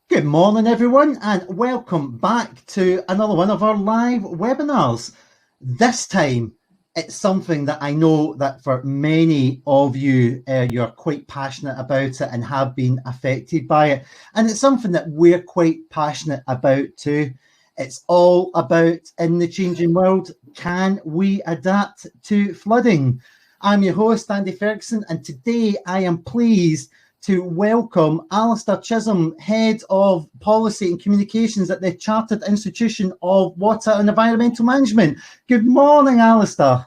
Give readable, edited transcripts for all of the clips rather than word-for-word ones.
Good morning, everyone, and welcome back to another one of our live webinars. This time, it's something that I know that for many of you, you're quite passionate about it and have been affected by it. And it's something that we're quite passionate about too. It's all about, in the changing world, can we adapt to flooding? I'm your host, Andy Ferguson, and today I am pleased to welcome Alistair Chisholm, Head of Policy and Communications at the Chartered Institution of Water and Environmental Management. Good morning, Alistair.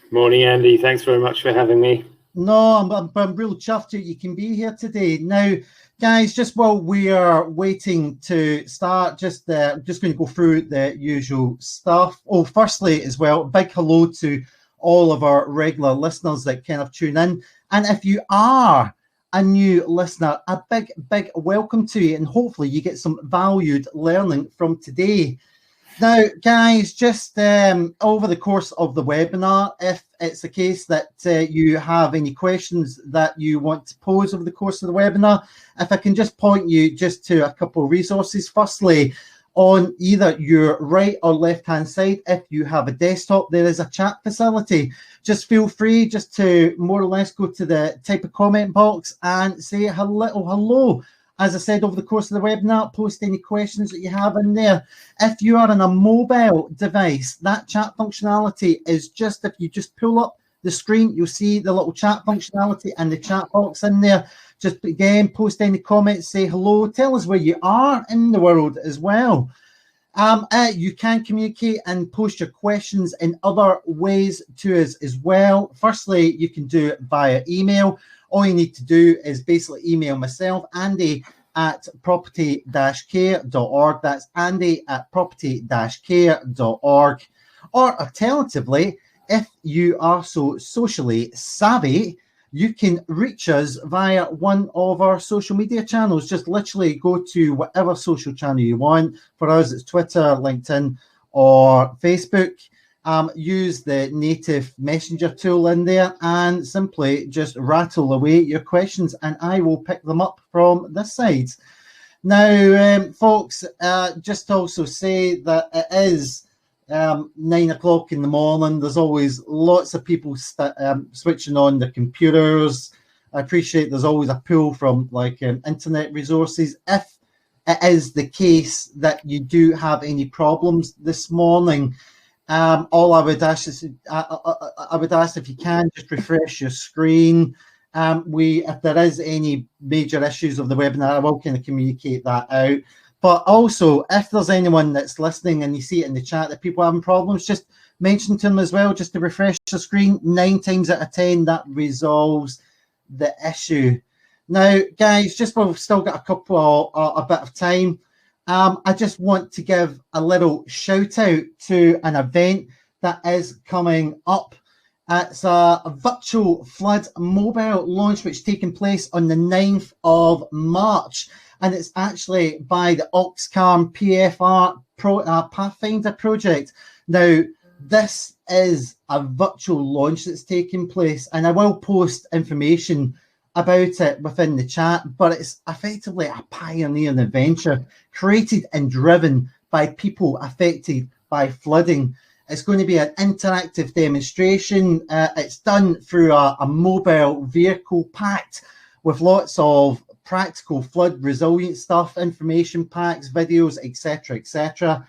Morning, Andy. Thanks very much for having me. No, I'm real chuffed that you can be here today. Now, guys, just while we are waiting to start, just going to go through the usual stuff. Oh, firstly, as well, big hello to all of our regular listeners that kind of tune in. And if you are a new listener, a big welcome to you, and hopefully you get some valued learning from today. Now, guys, just over the course of the webinar, if it's the case that you have any questions that you want to pose over the course of the webinar, if I can just point you just to a couple of resources. Firstly, on either your right or left-hand side, if you have a desktop, there is a chat facility. Just feel free just to more or less go to the type of comment box and say hello. As I said, over the course of the webinar, post any questions that you have in there. If you are on a mobile device, that chat functionality is just, if you just pull up the screen, you'll see the little chat functionality and the chat box in there. Just again, post any comments, say hello, tell us where you are in the world as well. You can communicate and post your questions in other ways to us as well. Firstly, you can do it via email. All you need to do is basically email myself, Andy at property-care.org. That's Andy at property-care.org. Or alternatively, if you are so socially savvy, you can reach us via one of our social media channels. Just literally go to whatever social channel you want. For us, it's Twitter, LinkedIn, or Facebook. Use the native messenger tool in there and simply just rattle away your questions and I will pick them up from this side. Now, folks, just also say that it is 9 o'clock in the morning. There's always lots of people switching on their computers. I appreciate there's always a pull from internet resources. If it is the case that you do have any problems this morning, all I would ask is, I would ask if you can just refresh your screen. If there is any major issues of the webinar, I will kind of communicate that out. But also, if there's anyone that's listening and you see it in the chat that people are having problems, just mention to them as well, just to refresh the screen. 9 times out of 10, that resolves the issue. Now, guys, just while we've still got a bit of time, I just want to give a little shout out to an event that is coming up. It's a virtual flood mobile launch which is taking place on the 9th of March. And it's actually by the Oxcarm PFR Pathfinder project. Now, this is a virtual launch that's taking place, and I will post information about it within the chat, but it's effectively a pioneering adventure created and driven by people affected by flooding. It's going to be an interactive demonstration. It's done through a mobile vehicle packed with lots of practical flood resilient stuff, information packs, videos, etc.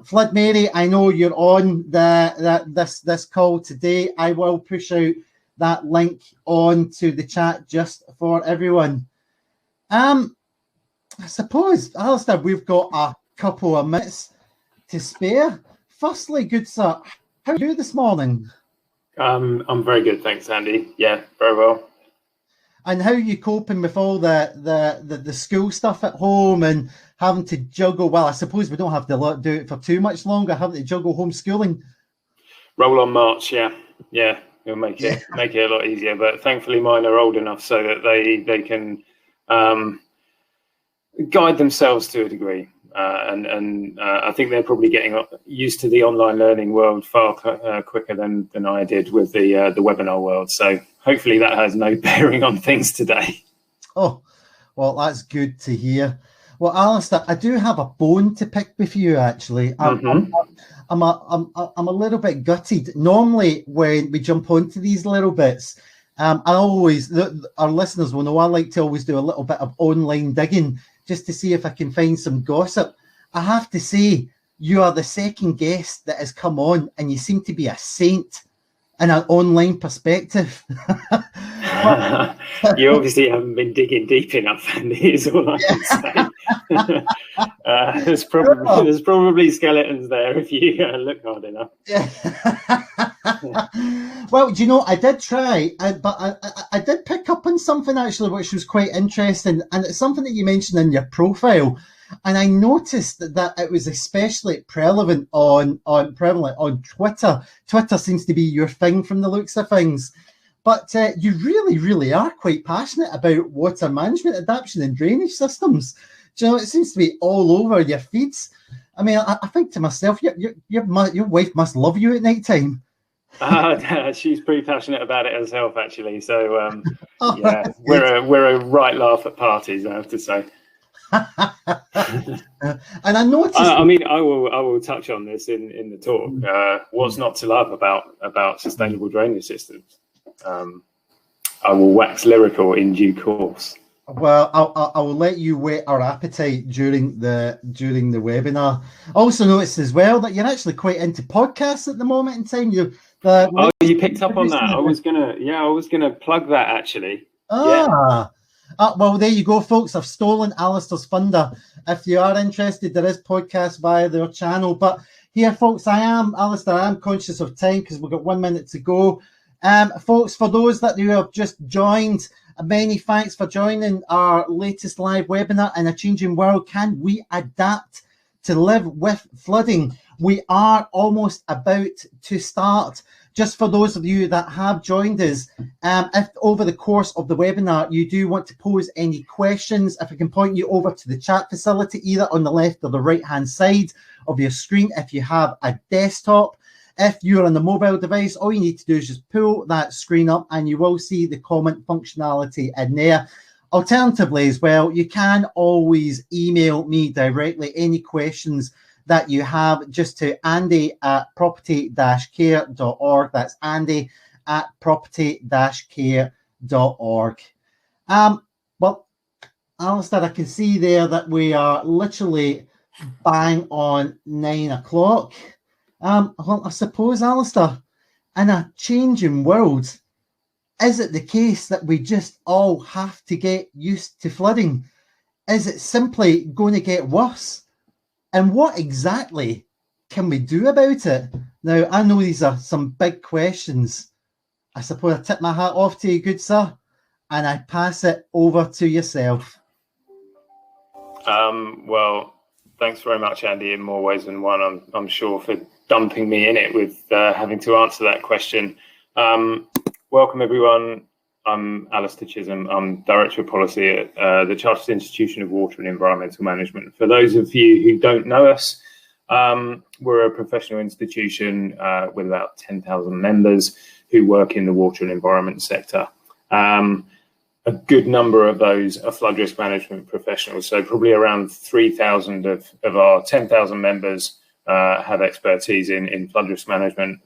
Flood Mary, I know you're on this call today. I will push out that link onto the chat just for everyone. I suppose, Alistair, we've got a couple of minutes to spare. Firstly, good sir, how are you this morning? I'm very good, thanks, Andy. Yeah, very well. And how are you coping with all the school stuff at home and having to juggle? Well, I suppose we don't have to do it for too much longer, having to juggle homeschooling. Roll on March, yeah. It'll make it a lot easier. But thankfully, mine are old enough so that they can guide themselves to a degree. And I think they're probably getting used to the online learning world far quicker than I did with the webinar world. So hopefully that has no bearing on things today. Oh, well, that's good to hear. Well, Alistair, I do have a bone to pick with you. Actually, I'm a little bit gutted. Normally, when we jump onto these little bits, our listeners will know I like to always do a little bit of online digging just to see if I can find some gossip. I have to say, you are the second guest that has come on, and you seem to be a saint in an online perspective. You obviously haven't been digging deep enough, Andy, is all I can say. There's probably skeletons there if you look hard enough. Yeah. Well, do you know, I did try, but I did pick up on something actually, which was quite interesting, and it's something that you mentioned in your profile. And I noticed that it was especially prevalent on Twitter. Twitter seems to be your thing from the looks of things. But you really, really are quite passionate about water management, adaptation and drainage systems. Do you know, it seems to be all over your feeds. I mean, I think to myself, your wife must love you at night time. She's pretty passionate about it herself, actually. So, yeah, we're a right laugh at parties, I have to say. And I noticed. I mean, I will touch on this in the talk. What's not to love about sustainable drainage systems? I will wax lyrical in due course. Well, I will let you whet our appetite during the webinar. I also noticed as well that you're actually quite into podcasts at the moment in time. You picked up on that. I was gonna plug that actually. Well, there you go, folks. I've stolen Alistair's thunder. If you are interested, there is podcasts via their channel. But here, folks, Alistair, I am conscious of time because we've got 1 minute to go. Folks, for those who have just joined, many thanks for joining our latest live webinar in a changing world. Can we adapt to live with flooding? We are almost about to start. Just for those of you that have joined us, if over the course of the webinar you do want to pose any questions, if I can point you over to the chat facility, either on the left or the right-hand side of your screen if you have a desktop. If you're on the mobile device, all you need to do is just pull that screen up and you will see the comment functionality in there. Alternatively as well, you can always email me directly any questions that you have just to andy@property-care.org. That's andy@property-care.org. Well, Alistair, I can see there that we are literally bang on 9 o'clock. Well, I suppose, Alistair, in a changing world, is it the case that we just all have to get used to flooding? Is it simply going to get worse? And what exactly can we do about it? Now, I know these are some big questions. I suppose I tip my hat off to you, good sir, and I pass it over to yourself. Well, thanks very much, Andy, in more ways than one, I'm sure, for dumping me in it with having to answer that question. Welcome, everyone. I'm Alistair Chisholm. I'm Director of Policy at the Chartered Institution of Water and Environmental Management. For those of you who don't know us, we're a professional institution with about 10,000 members who work in the water and environment sector. A good number of those are flood risk management professionals. So probably around 3,000 of our 10,000 members have expertise in flood risk management,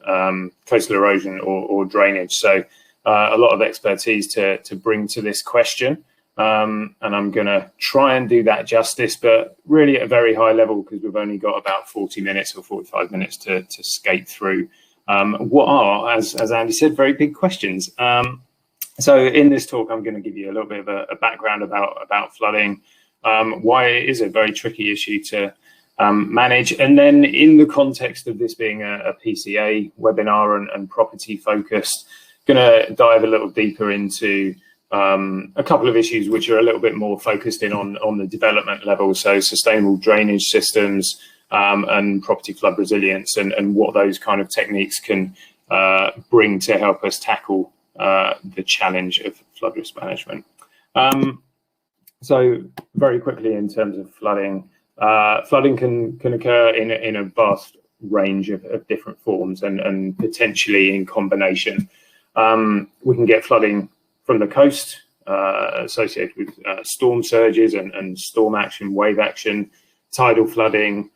coastal erosion or drainage. So a lot of expertise to bring to this question. And I'm going to try and do that justice, but really at a very high level because we've only got about 40 minutes or 45 minutes to skate through what are, as Andy said, very big questions. So in this talk, I'm going to give you a little bit of a background about flooding, why it is a very tricky issue to manage. And then in the context of this being a PCA webinar and property focused, going to dive a little deeper into a couple of issues which are a little bit more focused in on the development level. So sustainable drainage systems and property flood resilience and what those kind of techniques can bring to help us tackle the challenge of flood risk management. So very quickly in terms of flooding, flooding can occur in a vast range of different forms and potentially in combination. We can get flooding from the coast, associated with storm surges and storm action, wave action, tidal flooding.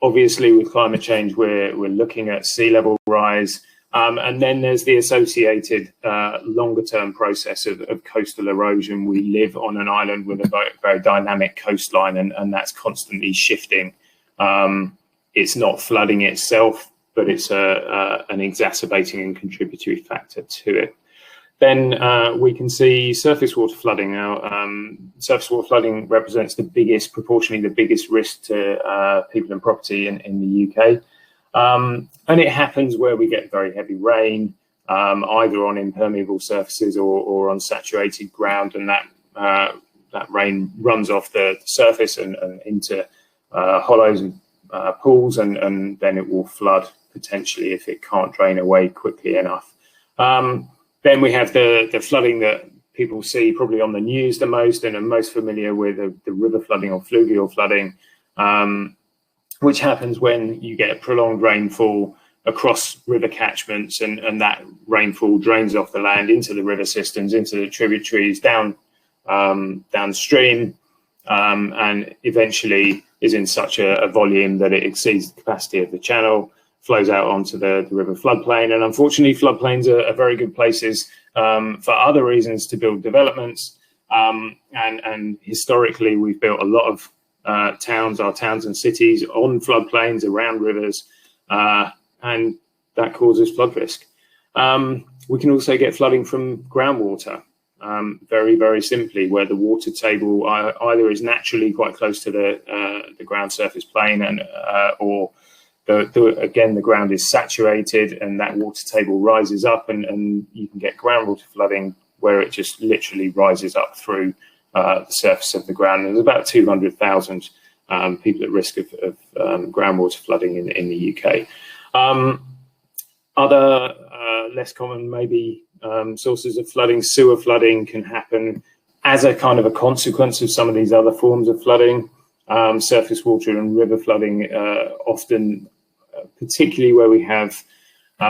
Obviously, with climate change, we're looking at sea level rise. And then there's the associated longer-term process of coastal erosion. We live on an island with a very, very dynamic coastline, and that's constantly shifting. It's not flooding itself, but it's an exacerbating and contributory factor to it. Then we can see surface water flooding. Now, surface water flooding represents proportionally the biggest risk to people and property in the UK. And it happens where we get very heavy rain, either on impermeable surfaces or on saturated ground, and that rain runs off the surface and into hollows and pools, and then it will flood potentially if it can't drain away quickly enough. Then we have the flooding that people see probably on the news the most and are most familiar with, the river flooding or fluvial flooding, which happens when you get prolonged rainfall across river catchments, and that rainfall drains off the land into the river systems, into the tributaries, downstream, and eventually is in such a volume that it exceeds the capacity of the channel, flows out onto the river floodplain. And unfortunately, floodplains are very good places for other reasons to build developments. And historically, we've built a lot of our towns and cities on floodplains around rivers, and that causes flood risk. We can also get flooding from groundwater, very, very simply, where the water table either is naturally quite close to the ground surface plane, or the ground is saturated and that water table rises up, and you can get groundwater flooding where it just literally rises up through the surface of the ground. There's about 200,000 people at risk of groundwater flooding in the UK. Other less common maybe sources of flooding, sewer flooding can happen as a kind of a consequence of some of these other forms of flooding. Surface water and river flooding often, particularly where we have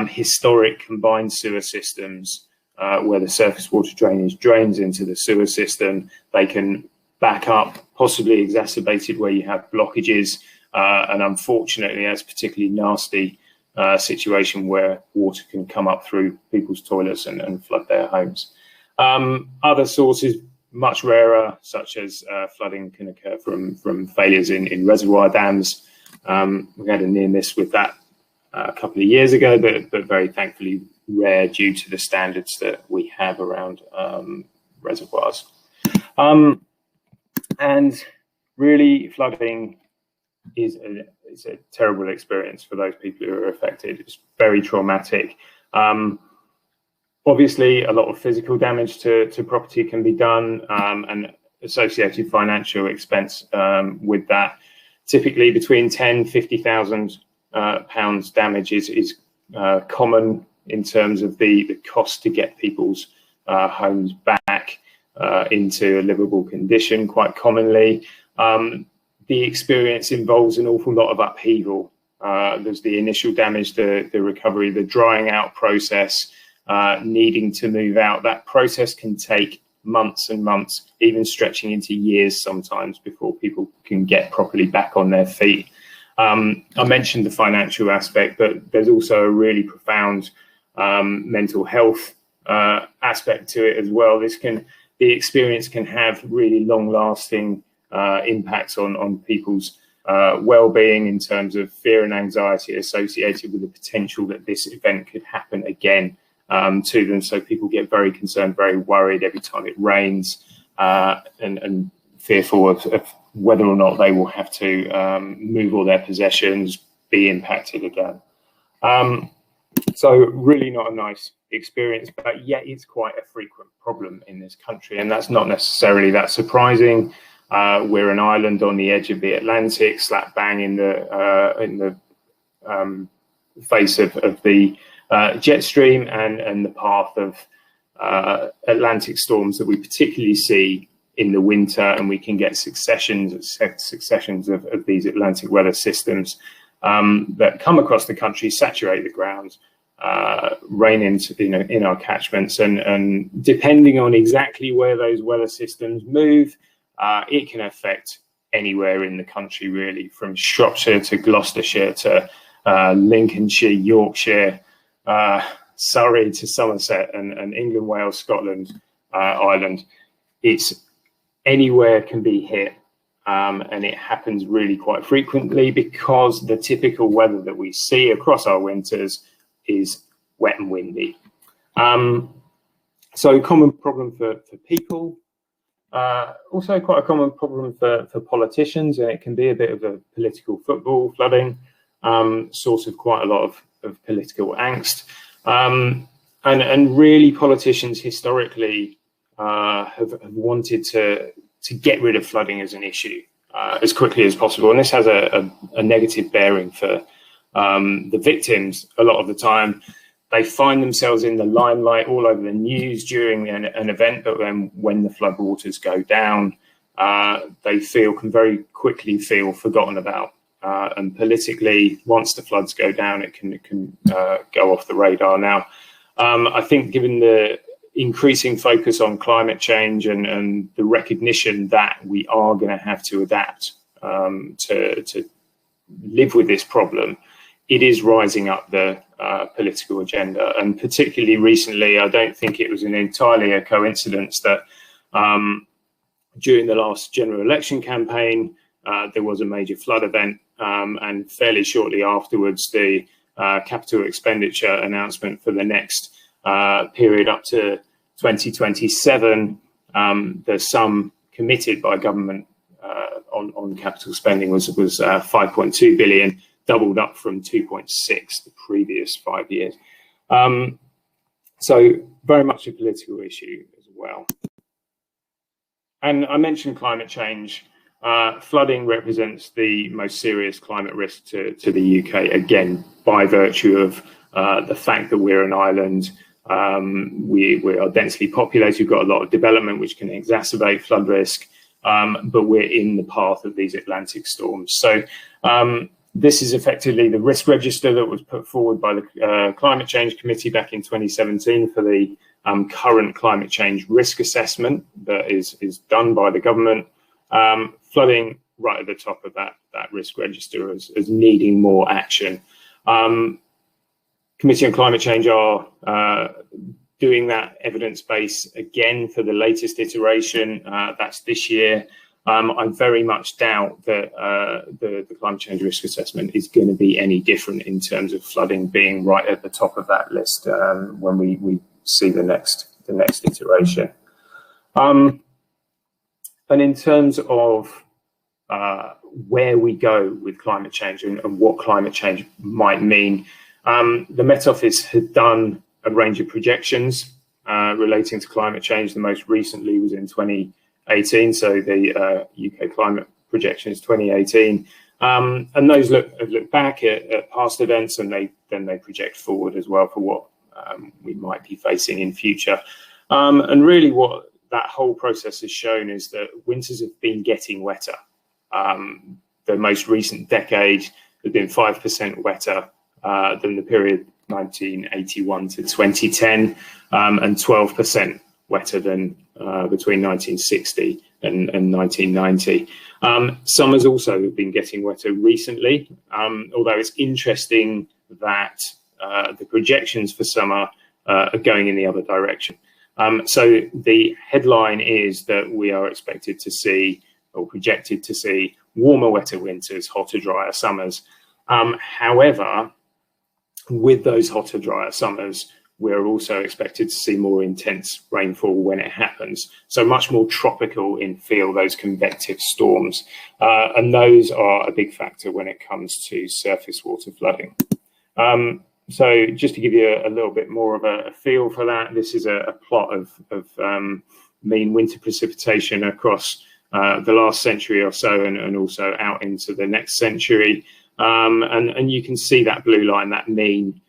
historic combined sewer systems, where the surface water drainage drains into the sewer system, they can back up, possibly exacerbated where you have blockages, and unfortunately that's particularly nasty situation where water can come up through people's toilets and flood their homes. Other sources, much rarer, such as flooding can occur from failures in reservoir dams. We had a near miss with that a couple of years ago, but very thankfully rare due to the standards that we have around reservoirs. And really, flooding is a terrible experience for those people who are affected. It's very traumatic. Obviously, a lot of physical damage to property can be done, and associated financial expense with that. Typically, between 10,000 and 50,000 pounds damage is common in terms of the cost to get people's homes back into a livable condition. Quite commonly, the experience involves an awful lot of upheaval. There's the initial damage, the recovery, the drying out process, needing to move out. That process can take months and months, even stretching into years sometimes, before people can get properly back on their feet. I mentioned the financial aspect, but there's also a really profound mental health aspect to it as well. The experience can have really long-lasting impacts on people's well-being in terms of fear and anxiety associated with the potential that this event could happen again to them. So people get very concerned, very worried every time it rains, and fearful of whether or not they will have to move all their possessions, be impacted again. So really not a nice experience, but yet it's quite a frequent problem in this country, and that's not necessarily that surprising. We're an island on the edge of the Atlantic, slap bang in the face of the jet stream and the path of Atlantic storms that we particularly see in the winter, and we can get successions of these Atlantic weather systems that come across the country, saturate the ground, rain in our catchments, and depending on exactly where those weather systems move, it can affect anywhere in the country, really, from Shropshire to Gloucestershire to Lincolnshire, Yorkshire, Surrey to Somerset, and England, Wales, Scotland, Ireland. It's anywhere can be hit, and it happens really quite frequently because the typical weather that we see across our winters is wet and windy. So common problem for people, also quite a common problem for politicians, and it can be a bit of a political football, flooding, source of quite a lot of political angst. And really politicians historically have wanted to get rid of flooding as an issue as quickly as possible. And this has a negative bearing for the victims. A lot of the time they find themselves in the limelight all over the news during an event, but then when the floodwaters go down, they can very quickly feel forgotten about. And politically, once the floods go down, it can go off the radar. Now, I think given the increasing focus on climate change and the recognition that we are going to have to adapt to live with this problem, it is rising up the political agenda. And particularly recently, I don't think it was entirely a coincidence that during the last general election campaign, there was a major flood event, and fairly shortly afterwards, the capital expenditure announcement for the next period up to 2027, the sum committed by government on capital spending was 5.2 billion, doubled up from 2.6 the previous 5 years. So very much a political issue as well. And I mentioned climate change. Flooding represents the most serious climate risk to the UK, again, by virtue of the fact that we're an island. We are densely populated. We've got a lot of development which can exacerbate flood risk, but we're in the path of these Atlantic storms. So this is effectively the risk register that was put forward by the Climate Change Committee back in 2017 for the current climate change risk assessment that is done by the government. Flooding right at the top of that risk register as needing more action. Committee on Climate Change are doing that evidence base again for the latest iteration. That's this year. I very much doubt that the climate change risk assessment is going to be any different in terms of flooding being right at the top of that list when we see the next iteration. And in terms of where we go with climate change and what climate change might mean, the Met Office had done a range of projections relating to climate change. The most recently was in 2018, so the UK climate projection is 2018. And those have looked back at past events, and they project forward as well for what we might be facing in future. And really what that whole process has shown is that winters have been getting wetter. The most recent decade has been 5% wetter than the period 1981 to 2010, and 12% wetter than between 1960 and 1990. Summers also have been getting wetter recently, although it's interesting that the projections for summer are going in the other direction. So the headline is that we are expected to see, or projected to see, warmer, wetter winters, hotter, drier summers. However, with those hotter, drier summers, we're also expected to see more intense rainfall when it happens. So much more tropical in feel, those convective storms. And those are a big factor when it comes to surface water flooding. So just to give you a little bit more of a feel for that, this is a plot of mean winter precipitation across the last century or so, and also out into the next century. And you can see that blue line, that mean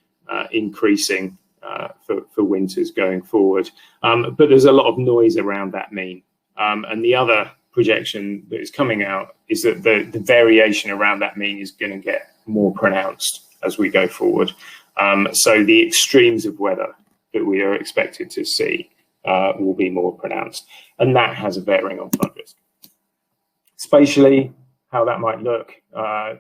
increasing for winters going forward. But there's a lot of noise around that mean. And the other projection that is coming out is that the variation around that mean is going to get more pronounced as we go forward. So the extremes of weather that we are expected to see will be more pronounced, and that has a bearing on flood risk. Spatially, how that might look,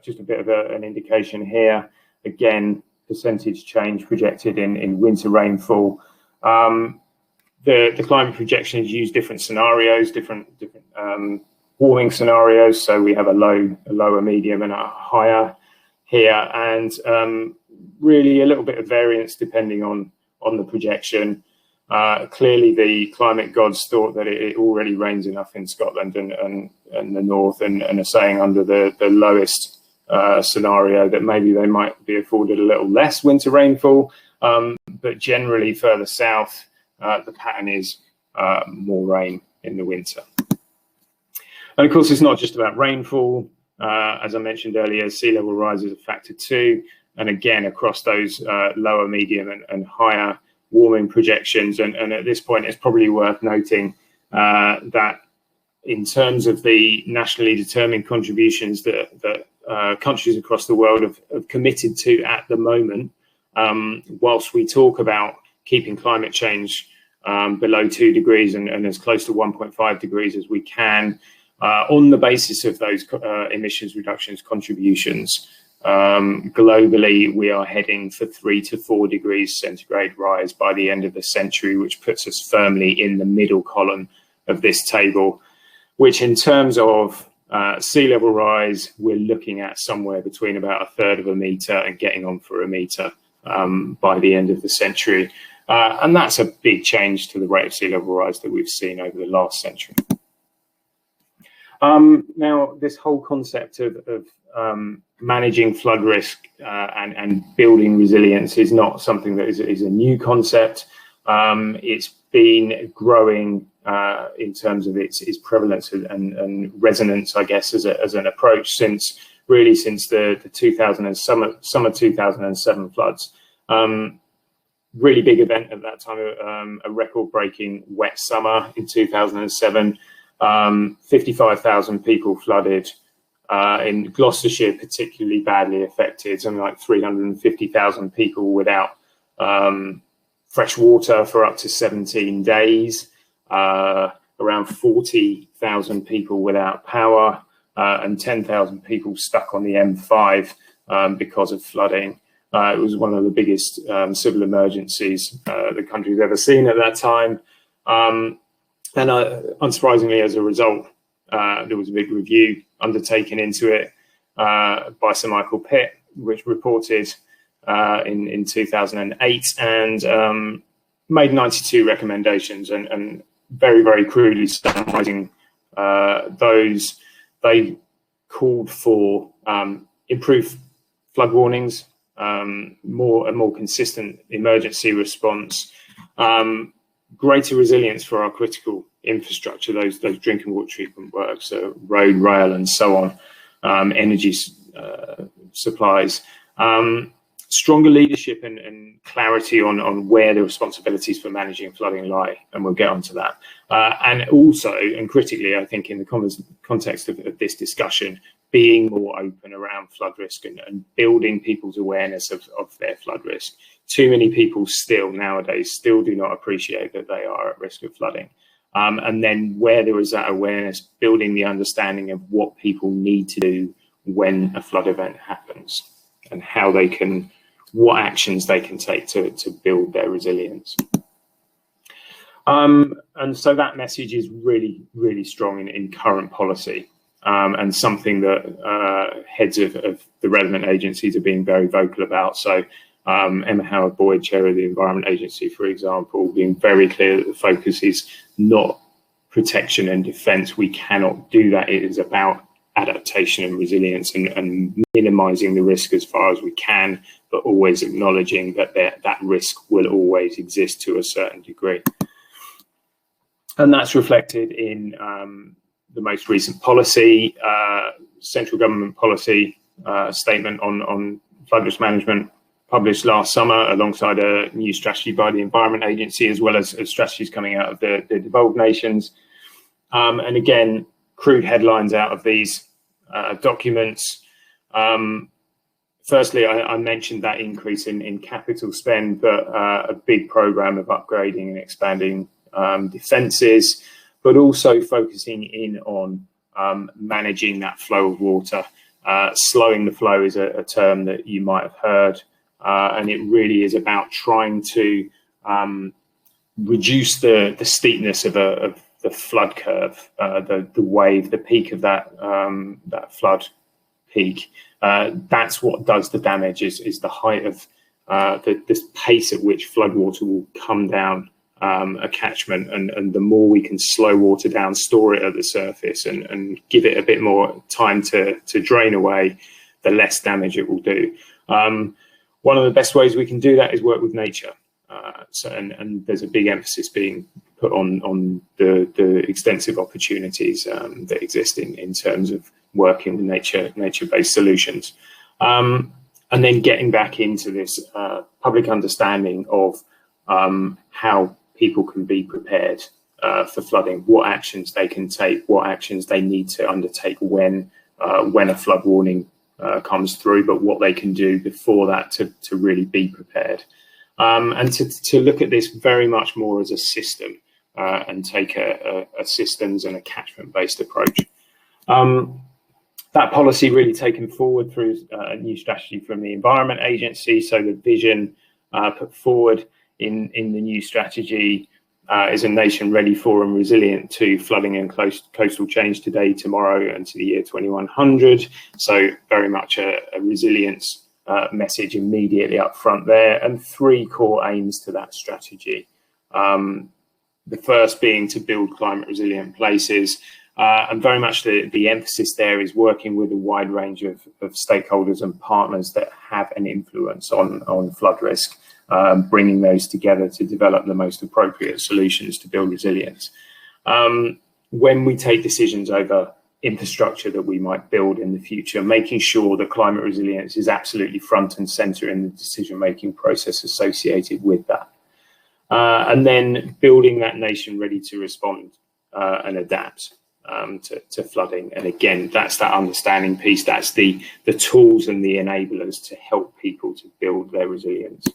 just a bit of an indication here. Again, percentage change projected in winter rainfall. The climate projections use different scenarios, different warming scenarios. So we have a low, a medium, and a higher here, and really a little bit of variance depending on the projection. Clearly, the climate gods thought that it already rains enough in Scotland and the north, and are saying under the lowest scenario that maybe they might be afforded a little less winter rainfall. But generally, further south, the pattern is more rain in the winter. And of course, it's not just about rainfall. As I mentioned earlier, sea level rise is a factor too. And again, across those lower, medium, and higher warming projections. And at this point, it's probably worth noting that in terms of the nationally determined contributions that countries across the world have committed to at the moment, whilst we talk about keeping climate change below 2 degrees and as close to 1.5 degrees as we can, on the basis of those emissions reductions contributions, globally, we are heading for 3 to 4 degrees centigrade rise by the end of the century, which puts us firmly in the middle column of this table, which in terms of sea level rise, we're looking at somewhere between about 1/3 of a metre and getting on for a metre by the end of the century. And that's a big change to the rate of sea level rise that we've seen over the last century. Now, this whole concept of managing flood risk and building resilience is not something that is a new concept. It's been growing in terms of its prevalence and resonance, I guess, as an approach since the 2000 summer 2007 floods. Really big event at that time, a record-breaking wet summer in 2007. 55,000 people flooded. In Gloucestershire, particularly badly affected, something like 350,000 people without fresh water for up to 17 days, around 40,000 people without power, and 10,000 people stuck on the M5 because of flooding. It was one of the biggest civil emergencies the country's ever seen at that time. And unsurprisingly, as a result, there was a big review undertaken into it by Sir Michael Pitt, which reported in 2008 and made 92 recommendations, and very, very crudely summarising those, they called for improved flood warnings, a more consistent emergency response, greater resilience for our critical infrastructure, those drinking water treatment works, so road, rail, and so on, energy supplies, stronger leadership and clarity on where the responsibilities for managing flooding lie, and we'll get onto that. And also, and critically, I think in the context of this discussion, being more open around flood risk and building people's awareness of their flood risk. Too many people nowadays still do not appreciate that they are at risk of flooding. And then where there is that awareness, building the understanding of what people need to do when a flood event happens and what actions they can take to build their resilience. And so that message is really, really strong in current policy, and something that heads of the relevant agencies are being very vocal about. So Emma Howard-Boyd, Chair of the Environment Agency, for example, being very clear that the focus is not protection and defence. We cannot do that. It is about adaptation and resilience and minimising the risk as far as we can, but always acknowledging that that risk will always exist to a certain degree. And that's reflected in the most recent policy, central government policy statement on flood risk management, published last summer alongside a new strategy by the Environment Agency, as well as strategies coming out of the devolved nations. And again, crude headlines out of these documents. firstly, I mentioned that increase in capital spend, but a big program of upgrading and expanding defences, but also focusing in on managing that flow of water. Slowing the flow is a term that you might have heard, and it really is about trying to reduce the steepness of the flood curve, the wave, the peak of that flood peak. That's what does the damage, is the height of this pace at which floodwater will come down a catchment, and the more we can slow water down, store it at the surface, and give it a bit more time to drain away, the less damage it will do. One of the best ways we can do that is work with nature. And there's a big emphasis being put on the extensive opportunities that exist in terms of working with nature-based solutions. And then getting back into this public understanding of how people can be prepared for flooding, what actions they can take, what actions they need to undertake when a flood warning comes through, but what they can do before that to really be prepared. And to look at this very much more as a system and take a systems and a catchment-based approach. That policy really taken forward through a new strategy from the Environment Agency. So the vision put forward in the new strategy is a nation ready for and resilient to flooding and coastal change today, tomorrow, and to the year 2100. So very much a resilience message immediately up front there, and three core aims to that strategy. The first being to build climate resilient places, and very much the emphasis there is working with a wide range of stakeholders and partners that have an influence on flood risk, bringing those together to develop the most appropriate solutions to build resilience. When we take decisions over infrastructure that we might build in the future, making sure that climate resilience is absolutely front and center in the decision-making process associated with that. And then building that nation ready to respond and adapt to flooding. And again, that's that understanding piece. That's the tools and the enablers to help people to build their resilience.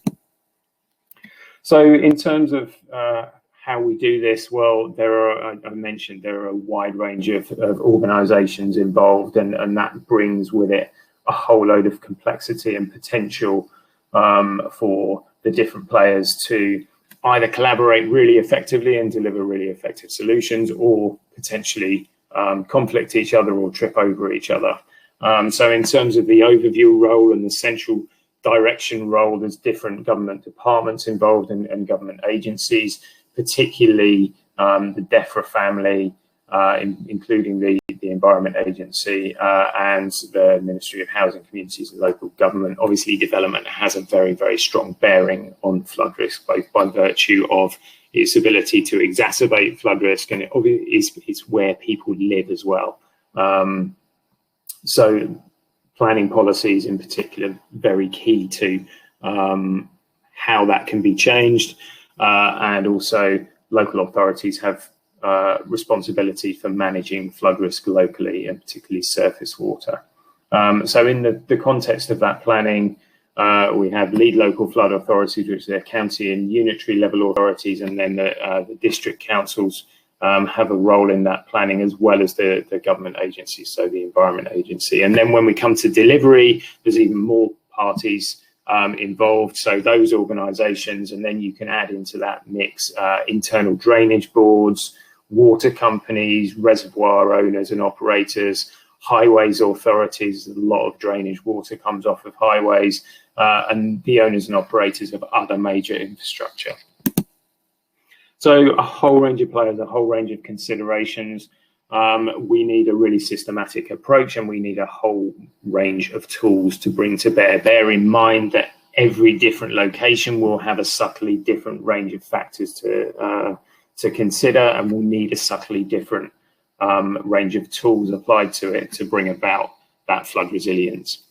So in terms of how we do this, well, I mentioned there are a wide range of organisations involved, and that brings with it a whole load of complexity and potential for the different players to either collaborate really effectively and deliver really effective solutions, or potentially conflict each other or trip over each other. So in terms of the overview role and the central direction role, there's different government departments involved and government agencies, particularly the DEFRA family, including the Environment Agency and the Ministry of Housing, Communities and Local Government. Obviously, development has a very, very strong bearing on flood risk, both by virtue of its ability to exacerbate flood risk, and it's where people live as well. So planning policies in particular, very key to how that can be changed. And also local authorities have responsibility for managing flood risk locally, and particularly surface water. So in the context of that planning, we have lead local flood authorities, which are county and unitary level authorities, and then the district councils have a role in that planning, as well as the government agencies, so the Environment Agency. And then when we come to delivery, there's even more parties involved, so those organisations, and then you can add into that mix internal drainage boards, water companies, reservoir owners and operators, highways authorities. A lot of drainage water comes off of highways, and the owners and operators of other major infrastructure. So a whole range of players, a whole range of considerations. We need a really systematic approach, and we need a whole range of tools to bring to bear. Bear in mind that every different location will have a subtly different range of factors to consider, and will need a subtly different range of tools applied to it to bring about that flood resilience.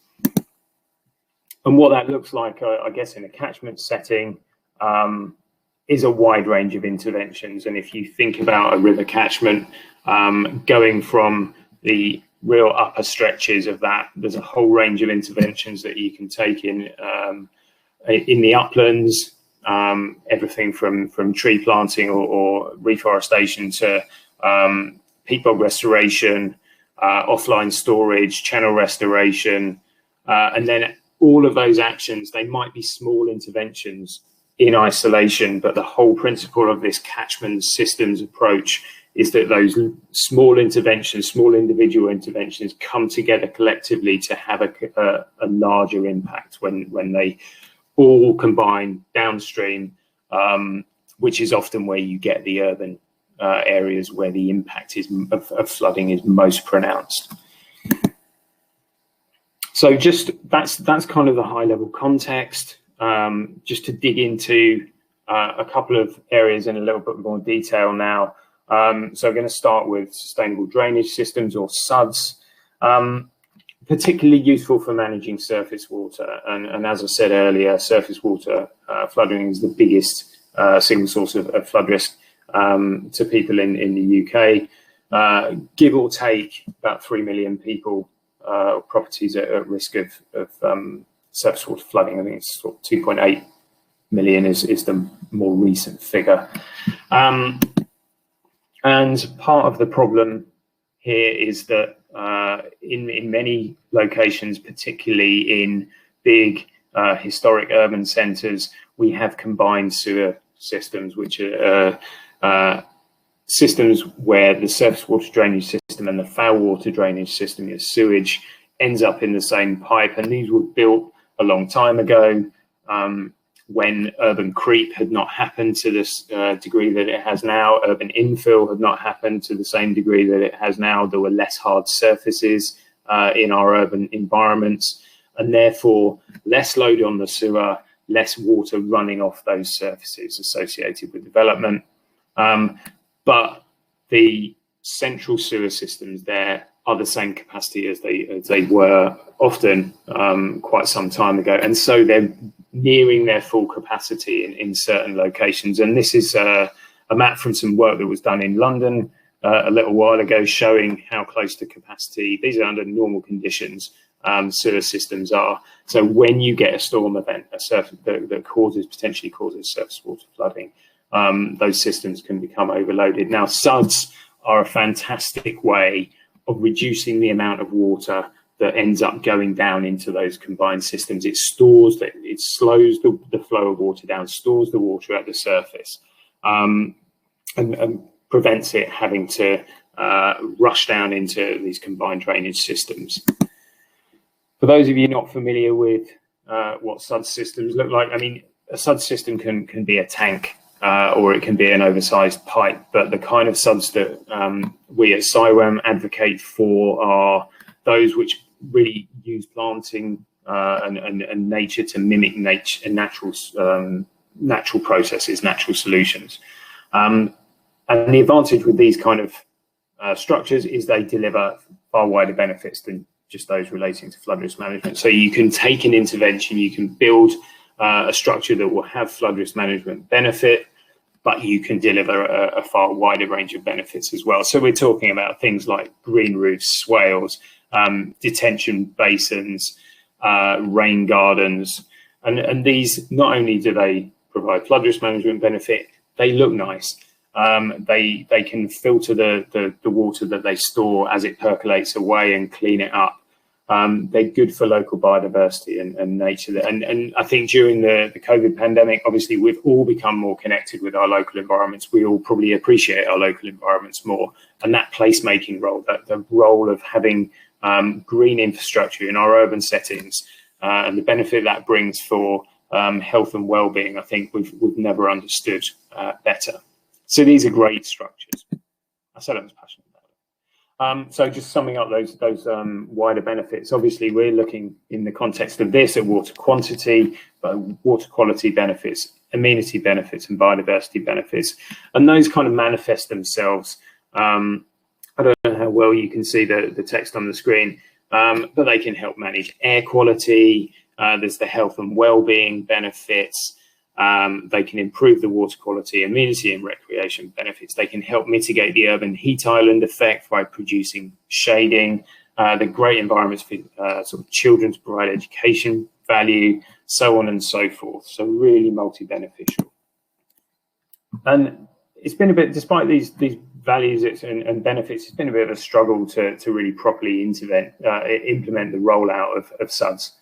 And what that looks like, I guess, in a catchment setting, is a wide range of interventions. And if you think about a river catchment, going from the real upper stretches of that, there's a whole range of interventions that you can take in the uplands, everything from tree planting or reforestation to peat bog restoration, offline storage, channel restoration, and then all of those actions, they might be small interventions in isolation, but the whole principle of this catchment systems approach is that those small interventions, small individual interventions come together collectively to have a larger impact when they all combine downstream, which is often where you get the urban areas where the impact of flooding is most pronounced. So just that's kind of the high level context. Just to dig into a couple of areas in a little bit more detail now. So I'm going to start with sustainable drainage systems, or SUDS, particularly useful for managing surface water. And as I said earlier, surface water flooding is the biggest single source of flood risk to people in the UK. Give or take, about 3 million people, properties at risk of surface water flooding. I think it's sort of 2.8 million is the more recent figure. And part of the problem here is that in many locations, particularly in big historic urban centres, we have combined sewer systems, which are systems where the surface water drainage system and the foul water drainage system, your sewage, ends up in the same pipe. And these were built a long time ago, when urban creep had not happened to this degree that it has now. Urban infill had not happened to the same degree that it has now. There were less hard surfaces in our urban environments, and therefore less load on the sewer, less water running off those surfaces associated with development. But the central sewer systems there are the same capacity as they were often quite some time ago, and so they're nearing their full capacity in certain locations. And this is a map from some work that was done in London a little while ago, showing how close to capacity, these are under normal conditions, sewer systems are. So when you get a storm event, that potentially causes surface water flooding, those systems can become overloaded. Now, SUDS are a fantastic way of reducing the amount of water that ends up going down into those combined systems. It slows the flow of water down, stores the water at the surface, and prevents it having to rush down into these combined drainage systems. For those of you not familiar with what SUDS systems look like, I mean, a SUDS system can be a tank, or it can be an oversized pipe, but the kind of SUDS that we at SciWEM advocate for are those which really use planting and nature to mimic nature and natural processes, natural solutions. And the advantage with these kind of structures is they deliver far wider benefits than just those relating to flood risk management. So you can take an intervention, you can build a structure that will have flood risk management benefit, but you can deliver a far wider range of benefits as well. So we're talking about things like green roofs, swales, detention basins, rain gardens, and these, not only do they provide flood risk management benefit, they look nice. They can filter the water that they store as it percolates away and clean it up. They're good for local biodiversity and nature. And I think during the COVID pandemic, obviously, we've all become more connected with our local environments. We all probably appreciate our local environments more. And that placemaking role, the role of having green infrastructure in our urban settings, and the benefit that brings for health and well-being, I think we've never understood better. So these are great structures. I said I was passionate about it. So just summing up those wider benefits, obviously we're looking in the context of this at water quantity, but water quality benefits, amenity benefits, and biodiversity benefits. And those kind of manifest themselves. I don't know how well you can see the text on the screen, but they can help manage air quality. There's the health and well-being benefits. They can improve the water quality, amenity and recreation benefits. They can help mitigate the urban heat island effect by producing shading. they're great environments for sort of children to provide education value, so on and so forth. So really multi-beneficial. And it's been a bit, despite these values and benefits, it's been a bit of a struggle to really properly implement the rollout of SUDS.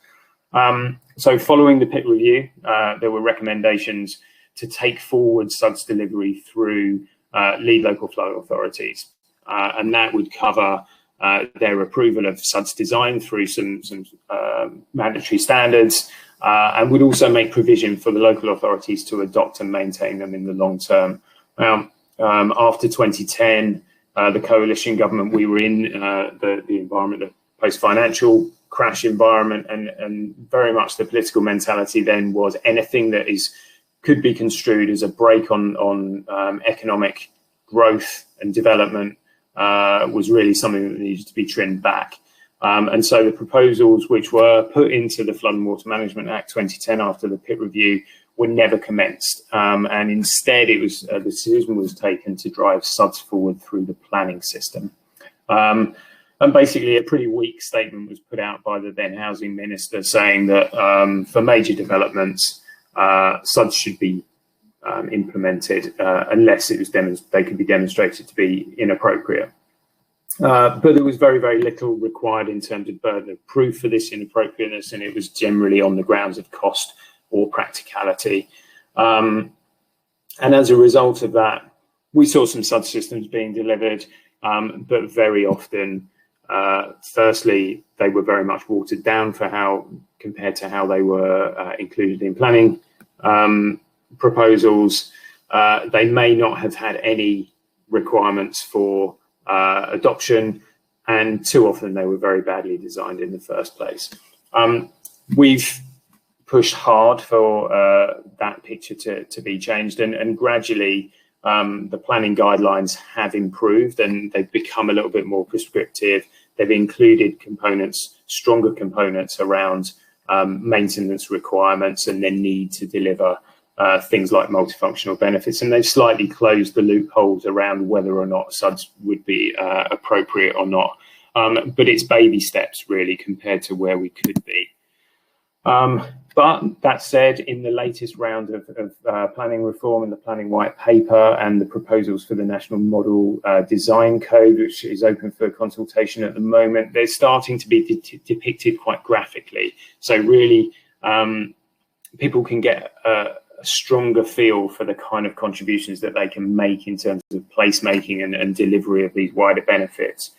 So following the PIT review, there were recommendations to take forward SUDS delivery through lead local flood authorities, and that would cover their approval of SUDS design through some mandatory standards, and would also make provision for the local authorities to adopt and maintain them in the long term. Now, after 2010, the coalition government we were in, the environment, the post-financial crash environment, and very much the political mentality then was anything that could be construed as a brake on economic growth and development was really something that needed to be trimmed back. And so the proposals which were put into the Flood and Water Management Act 2010 after the PIT review were never commenced. And instead it was the decision was taken to drive SUDS forward through the planning system. And basically a pretty weak statement was put out by the then housing minister saying that for major developments, SUDS should be implemented unless they could be demonstrated to be inappropriate. But there was very, very little required in terms of burden of proof for this inappropriateness, and it was generally on the grounds of cost or practicality. And as a result of that, we saw some SUDS systems being delivered, but very often, firstly, they were very much watered down compared to how they were included in planning proposals. They may not have had any requirements for adoption, and too often they were very badly designed in the first place. We've pushed hard for that picture to be changed, and gradually the planning guidelines have improved and they've become a little bit more prescriptive. They've included stronger components around maintenance requirements and their need to deliver things like multifunctional benefits, and they've slightly closed the loopholes around whether or not SUDS would be appropriate or not. But it's baby steps really compared to where we could be. But that said, in the latest round of planning reform and the planning white paper and the proposals for the National Model Design Code, which is open for consultation at the moment, they're starting to be depicted quite graphically. So really, people can get a stronger feel for the kind of contributions that they can make in terms of placemaking and delivery of these wider benefits.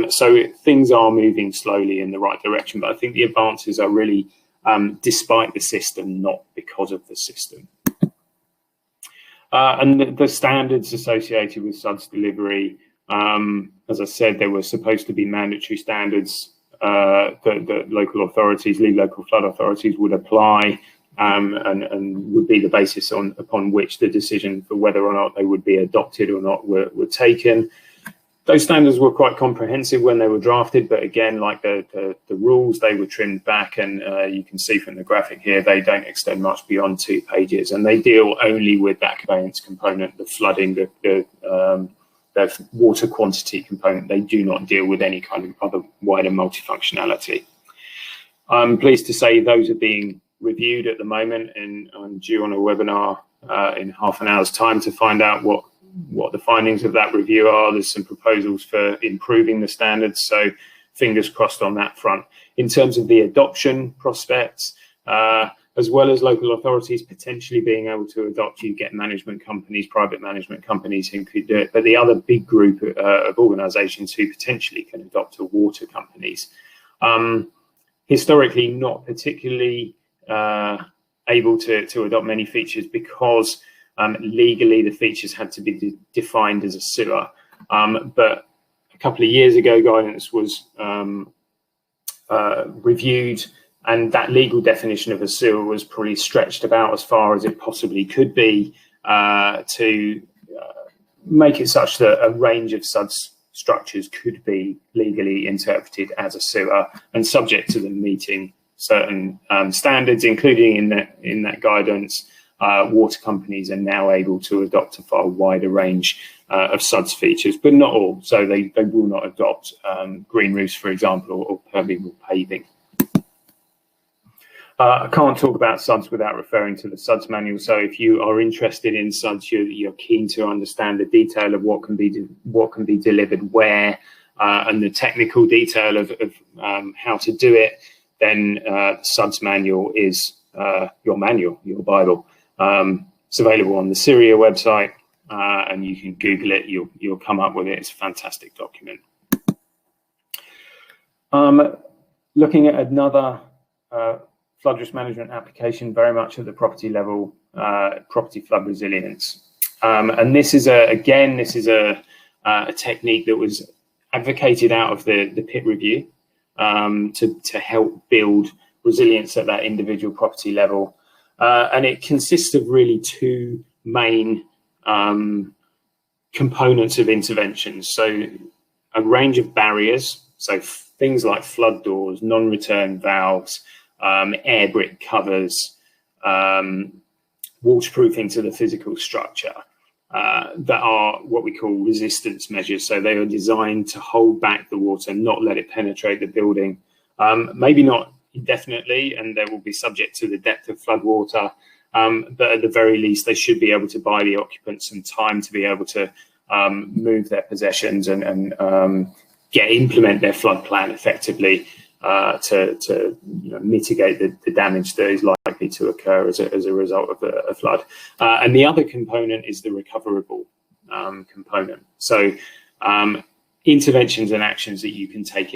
So things are moving slowly in the right direction, but I think the advances are really despite the system, not because of the system. And the standards associated with SUDS delivery, as I said, there were supposed to be mandatory standards that local authorities, lead local flood authorities would apply, and would be the basis upon which the decision for whether or not they would be adopted or not were taken. Those standards were quite comprehensive when they were drafted, but again, like the rules, they were trimmed back, and you can see from the graphic here, they don't extend much beyond 2 pages, and they deal only with that conveyance component, the flooding, the water quantity component. They do not deal with any kind of other wider multifunctionality. I'm pleased to say those are being reviewed at the moment, and I'm due on a webinar in half an hour's time to find out what the findings of that review are. There's some proposals for improving the standards, so fingers crossed on that front. In terms of the adoption prospects, as well as local authorities potentially being able to adopt, you get management companies, private management companies who could do it, but the other big group of organisations who potentially can adopt are water companies. Historically not particularly able to adopt many features because legally the features had to be defined as a sewer, but a couple of years ago guidance was reviewed, and that legal definition of a sewer was probably stretched about as far as it possibly could be to make it such that a range of SUDS structures could be legally interpreted as a sewer, and subject to them meeting certain standards, including in that guidance. Water companies are now able to adopt a far wider range of SUDS features, but not all. So they will not adopt green roofs, for example, or permeable paving. I can't talk about SUDS without referring to the SUDS manual. So if you are interested in SUDS, you're keen to understand the detail of what can be delivered where, and the technical detail of how to do it, then the SUDS manual is your manual, your Bible. It's available on the Syria website, and you can Google it. You'll come up with it. It's a fantastic document. Looking at another flood risk management application, very much at the property level, property flood resilience. And this is a technique that was advocated out of the PIT review to help build resilience at that individual property level. And it consists of really two main components of interventions. So a range of barriers, so things like flood doors, non-return valves, air brick covers, waterproofing to the physical structure, that are what we call resistance measures. So they are designed to hold back the water, not let it penetrate the building, maybe not indefinitely, and they will be subject to the depth of flood water, but at the very least they should be able to buy the occupants some time to be able to move their possessions and implement their flood plan effectively, to mitigate the damage that is likely to occur as a result of a flood. And the other component is the recoverable component. So interventions and actions that you can take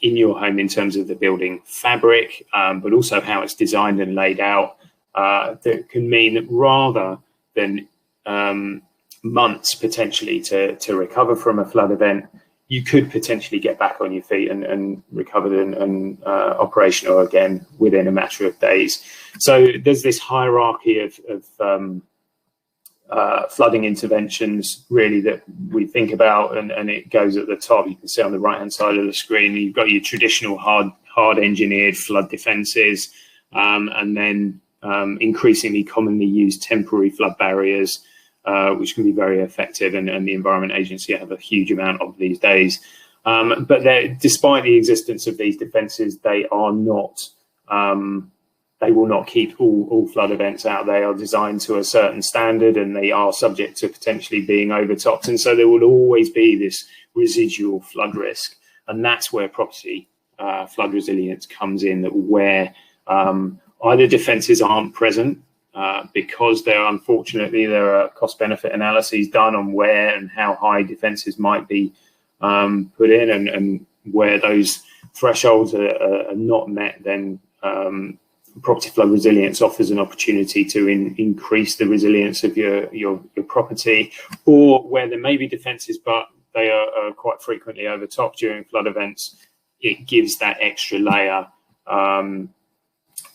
in your home in terms of the building fabric, but also how it's designed and laid out, that can mean that rather than months potentially to recover from a flood event, you could potentially get back on your feet and recovered and operational again within a matter of days. So there's this hierarchy of flooding interventions really that we think about, and it goes at the top. You can see on the right hand side of the screen, you've got your traditional hard engineered flood defences, and then increasingly commonly used temporary flood barriers, which can be very effective, and the Environment Agency have a huge amount of these days. But despite the existence of these defences, they are not. They will not keep all flood events out. They are designed to a certain standard, and they are subject to potentially being overtopped. And so there will always be this residual flood risk, and that's where property flood resilience comes in. Where either defences aren't present, because unfortunately there are cost-benefit analyses done on where and how high defences might be put in, and where those thresholds are not met, then property flood resilience offers an opportunity to increase the resilience of your property, or where there may be defences but they are quite frequently overtopped during flood events. It gives that extra layer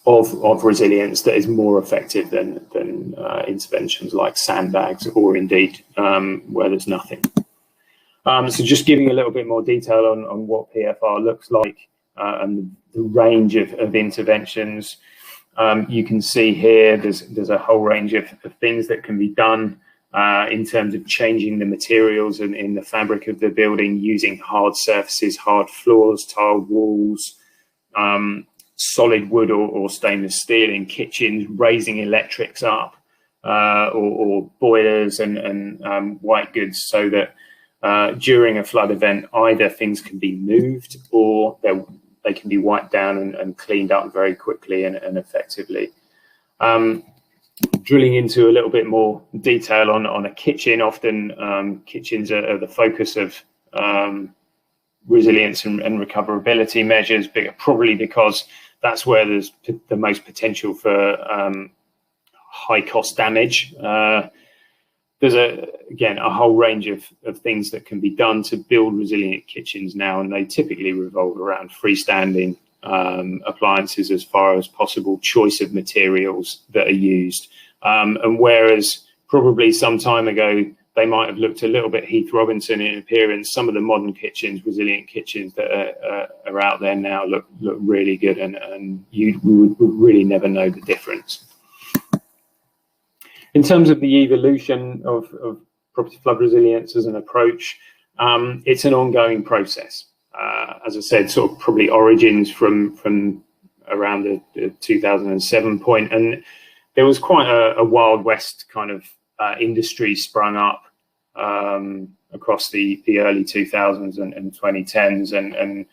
of resilience that is more effective than interventions like sandbags, or indeed where there's nothing. So just giving a little bit more detail on what PFR looks like, and the range of interventions. You can see here there's a whole range of things that can be done in terms of changing the materials in the fabric of the building, using hard surfaces, hard floors, tiled walls, solid wood or stainless steel in kitchens, raising electrics up, or boilers and white goods, so that during a flood event, either things can be moved or they can be wiped down and cleaned up very quickly and effectively. Drilling into a little bit more detail on a kitchen, often kitchens are the focus of resilience and recoverability measures, probably because that's where there's the most potential for high cost damage. There's again a whole range of things that can be done to build resilient kitchens now, and they typically revolve around freestanding appliances as far as possible, choice of materials that are used, and whereas probably some time ago they might have looked a little bit Heath Robinson in appearance, some of the modern kitchens, resilient kitchens that are out there now look really good, and we would really never know the difference. In terms of the evolution of property flood resilience as an approach. It's an ongoing process. As I said, sort of probably origins from around the 2007 point, and there was quite a Wild West kind of industry sprung up across the early 2000s and 2010s, and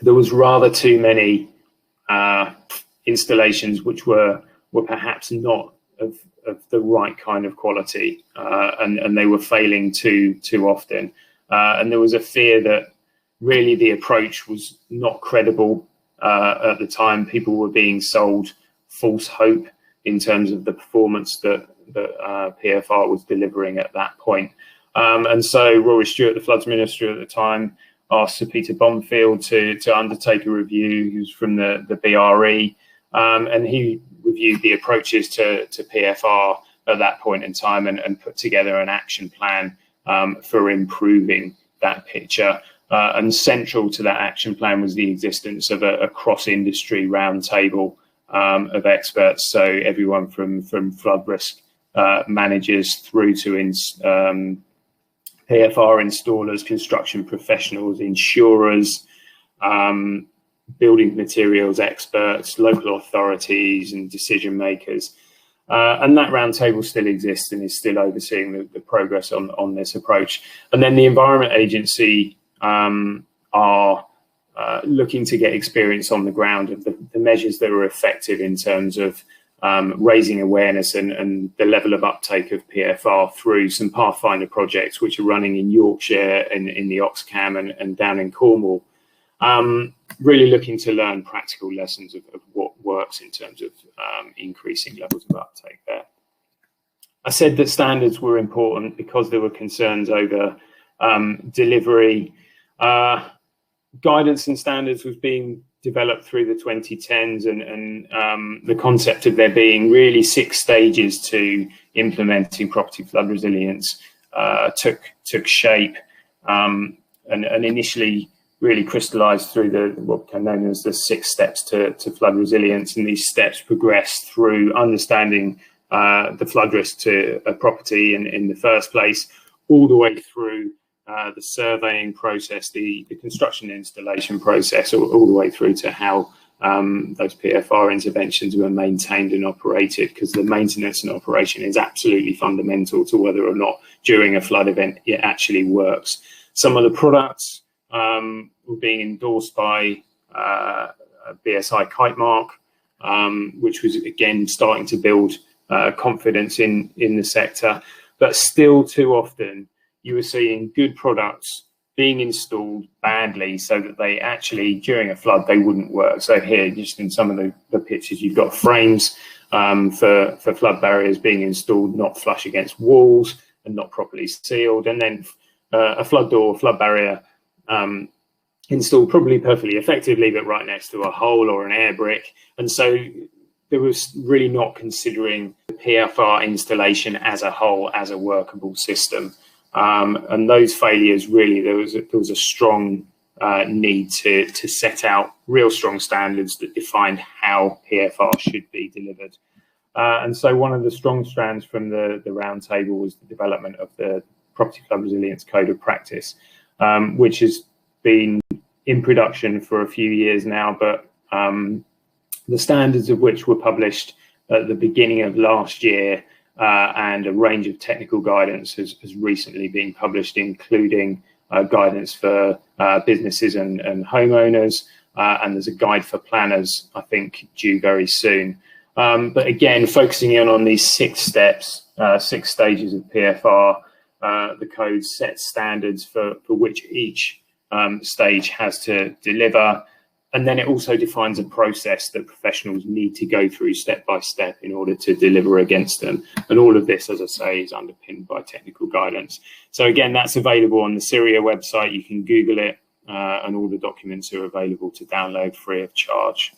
there was rather too many installations which were perhaps not of the right kind of quality, and they were failing too often, and there was a fear that really the approach was not credible at the time. People were being sold false hope in terms of the performance that PFR was delivering at that point. And so Rory Stewart, the Floods Minister at the time, asked Sir Peter Bonfield to undertake a review. He was from the BRE, and he reviewed the approaches to PFR at that point in time and put together an action plan for improving that picture. And central to that action plan was the existence of a cross-industry roundtable of experts, so everyone from flood risk managers through to PFR installers, construction professionals, insurers, building materials experts, local authorities and decision makers. And that roundtable still exists and is still overseeing the progress on this approach. And then the Environment Agency are looking to get experience on the ground of the measures that are effective in terms of raising awareness and the level of uptake of PFR through some Pathfinder projects which are running in Yorkshire and in the Oxcam and down in Cornwall, really looking to learn practical lessons of what works in terms of increasing levels of uptake there. I said that standards were important because there were concerns over delivery. Guidance and standards was being developed through the 2010s, and the concept of there being really 6 stages to implementing property flood resilience took shape, and initially really crystallized through what became known as the 6 steps to flood resilience. And these steps progressed through understanding the flood risk to a property in the first place, all the way through the surveying process, the construction installation process, all the way through to how those PFR interventions were maintained and operated, because the maintenance and operation is absolutely fundamental to whether or not during a flood event it actually works. Some of the products were being endorsed by BSI Kite Mark, which was again starting to build confidence in the sector, but still too often you were seeing good products being installed badly so that they actually, during a flood, they wouldn't work. So here, just in some of the pictures, you've got frames for flood barriers being installed not flush against walls and not properly sealed, and then a flood door, flood barrier installed probably perfectly effectively, but right next to a hole or an air brick. And so there was really not considering the PFR installation as a whole as a workable system. And those failures, really, there was a strong need to set out real strong standards that defined how PFR should be delivered. And so one of the strong strands from the roundtable was the development of the Property Flood Resilience Code of Practice, which has been in production for a few years now, but the standards of which were published at the beginning of last year, and a range of technical guidance has recently been published, including guidance for businesses and homeowners, and there's a guide for planners, I think, due very soon. But again, focusing in on these 6 steps, 6 stages of PFR, the code sets standards for which each stage has to deliver. And then it also defines a process that professionals need to go through step by step in order to deliver against them. And all of this, as I say, is underpinned by technical guidance. So again, that's available on the Syria website. You can Google it, and all the documents are available to download free of charge.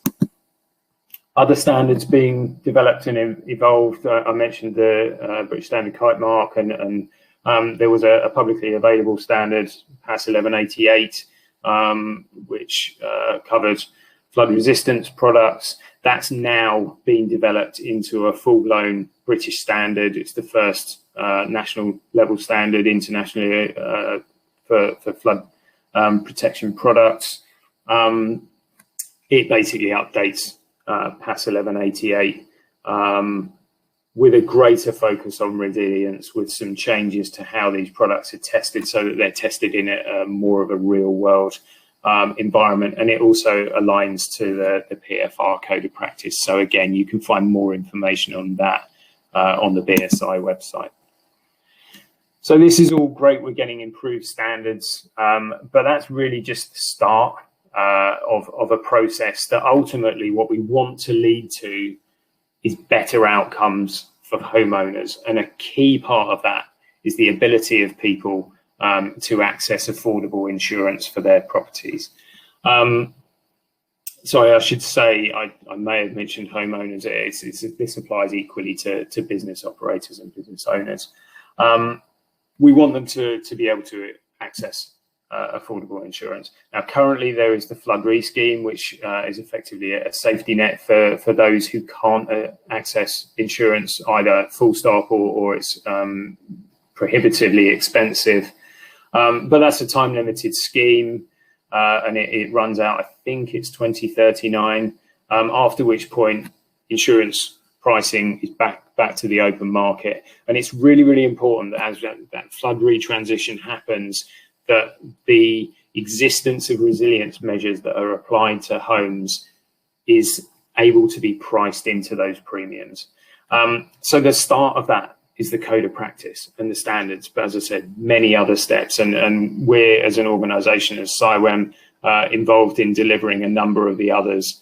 Other standards being developed and evolved, I mentioned the British Standard Kite Mark, and there was a publicly available standard, PAS 1188, which covered flood resistance products. That's now being developed into a full-blown British standard. It's the first national level standard internationally for flood protection products. It basically updates PAS 1188 with a greater focus on resilience, with some changes to how these products are tested so that they're tested in a more of a real world environment, and it also aligns to the PFR code of practice. So again, you can find more information on that on the BSI website. So this is all great. We're getting improved standards, but that's really just the start of a process that ultimately what we want to lead to is better outcomes for homeowners. And a key part of that is the ability of people to access affordable insurance for their properties. Sorry, I should say, I may have mentioned homeowners. This applies equally to business operators and business owners. We want them to be able to access affordable insurance. Now, currently there is the Flood Re scheme, which is effectively a safety net for those who can't access insurance, either full stop or it's prohibitively expensive. But that's a time limited scheme, and it runs out, I think it's 2039, after which point insurance pricing is back to the open market. And it's really, really important that as that flood retransition happens, that the existence of resilience measures that are applied to homes is able to be priced into those premiums. So the start of that is the code of practice and the standards, but as I said, many other steps, and we're, as an organisation, as CIWEM, involved in delivering a number of the others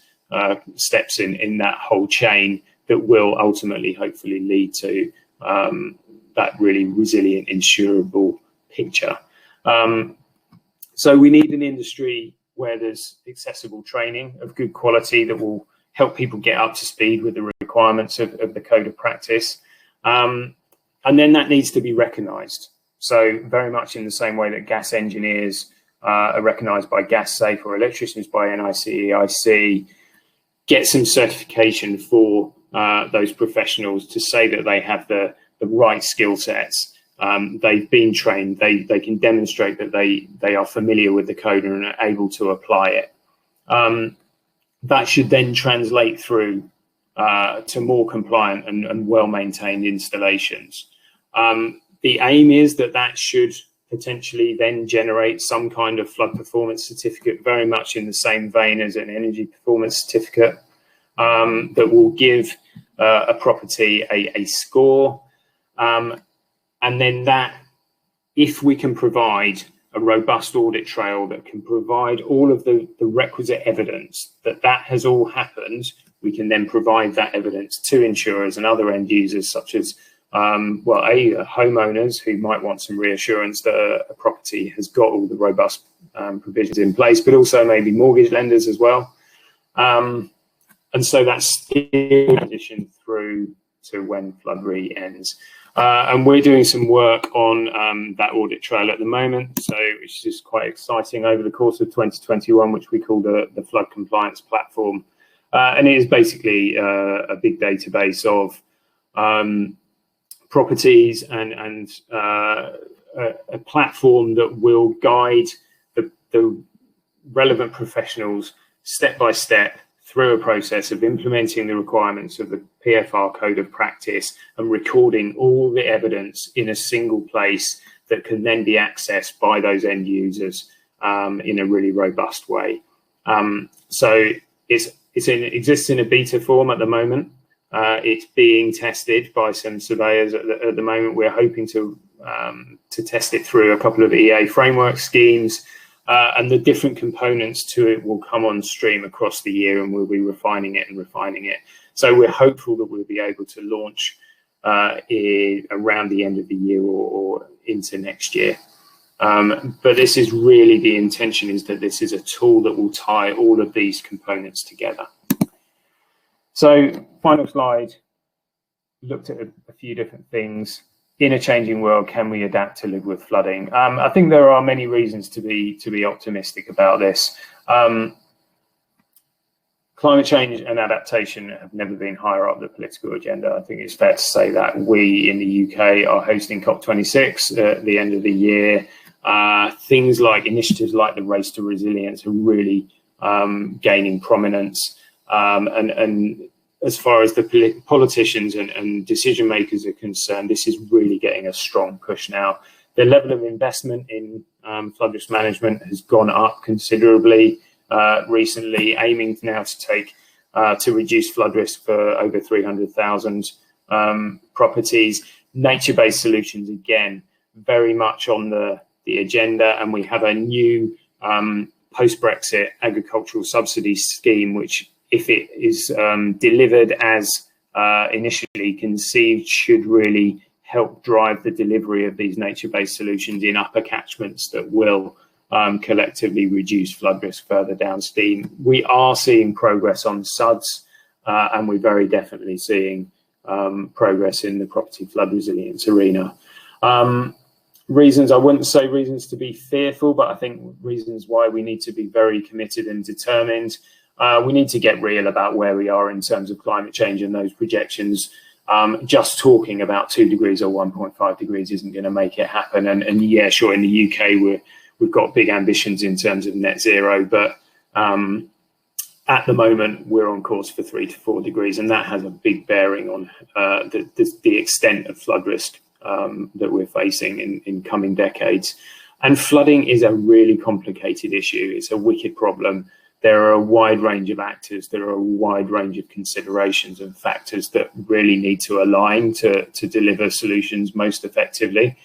steps in that whole chain that will ultimately, hopefully, lead to that really resilient, insurable picture. So we need an industry where there's accessible training of good quality that will help people get up to speed with the requirements of the code of practice. And then that needs to be recognised. So very much in the same way that gas engineers are recognised by GasSafe, or electricians by NICEIC, get some certification for those professionals to say that they have the right skill sets. They've been trained, they can demonstrate that they are familiar with the code and are able to apply it. That should then translate through to more compliant and well-maintained installations. The aim is that should potentially then generate some kind of flood performance certificate, very much in the same vein as an energy performance certificate, that will give a property a score. And then that, if we can provide a robust audit trail that can provide all of the requisite evidence that has all happened, we can then provide that evidence to insurers and other end users, such as homeowners who might want some reassurance that a property has got all the robust provisions in place, but also maybe mortgage lenders as well. And so that's still transition through to when Flood Re ends. And we're doing some work on that audit trail at the moment, which is quite exciting, over the course of 2021, which we call the Flood Compliance Platform. And it is basically a big database of properties and a platform that will guide the relevant professionals step by step through a process of implementing the requirements of the PFR code of practice and recording all the evidence in a single place that can then be accessed by those end users in a really robust way. So it exists in a beta form at the moment. It's being tested by some surveyors at the moment. We're hoping to test it through a couple of EA framework schemes, and the different components to it will come on stream across the year, and we'll be refining it. So we're hopeful that we'll be able to launch around the end of the year or into next year. But this is really the intention, is that this is a tool that will tie all of these components together. So final slide, looked at a few different things. In a changing world, can we adapt to live with flooding? I think there are many reasons to be optimistic about this. climate change and adaptation have never been higher up the political agenda. I think it's fair to say that we in the UK are hosting COP26 at the end of the year. Things like initiatives like the Race to Resilience are really gaining prominence. And as far as the politicians and decision makers are concerned, this is really getting a strong push now. The level of investment in flood risk management has gone up considerably recently, aiming now to reduce flood risk for over 300,000 properties. Nature-based solutions, again, very much on the agenda, and we have a new post-Brexit agricultural subsidy scheme, which, if it is delivered as initially conceived, should really help drive the delivery of these nature-based solutions in upper catchments that will collectively reduce flood risk further downstream. We are seeing progress on SUDS, and we're very definitely seeing progress in the property flood resilience arena. Reasons, I wouldn't say reasons to be fearful, but I think reasons why we need to be very committed and determined. We need to get real about where we are in terms of climate change and those projections. Just talking about 2 degrees or 1.5 degrees isn't going to make it happen. And yeah, sure, in the UK, we've got big ambitions in terms of net zero, but at the moment, we're on course for 3 to 4 degrees, and that has a big bearing on the extent of flood risk that we're facing in coming decades. And flooding is a really complicated issue. It's a wicked problem. There are a wide range of actors. There are a wide range of considerations and factors that really need to align to deliver solutions most effectively.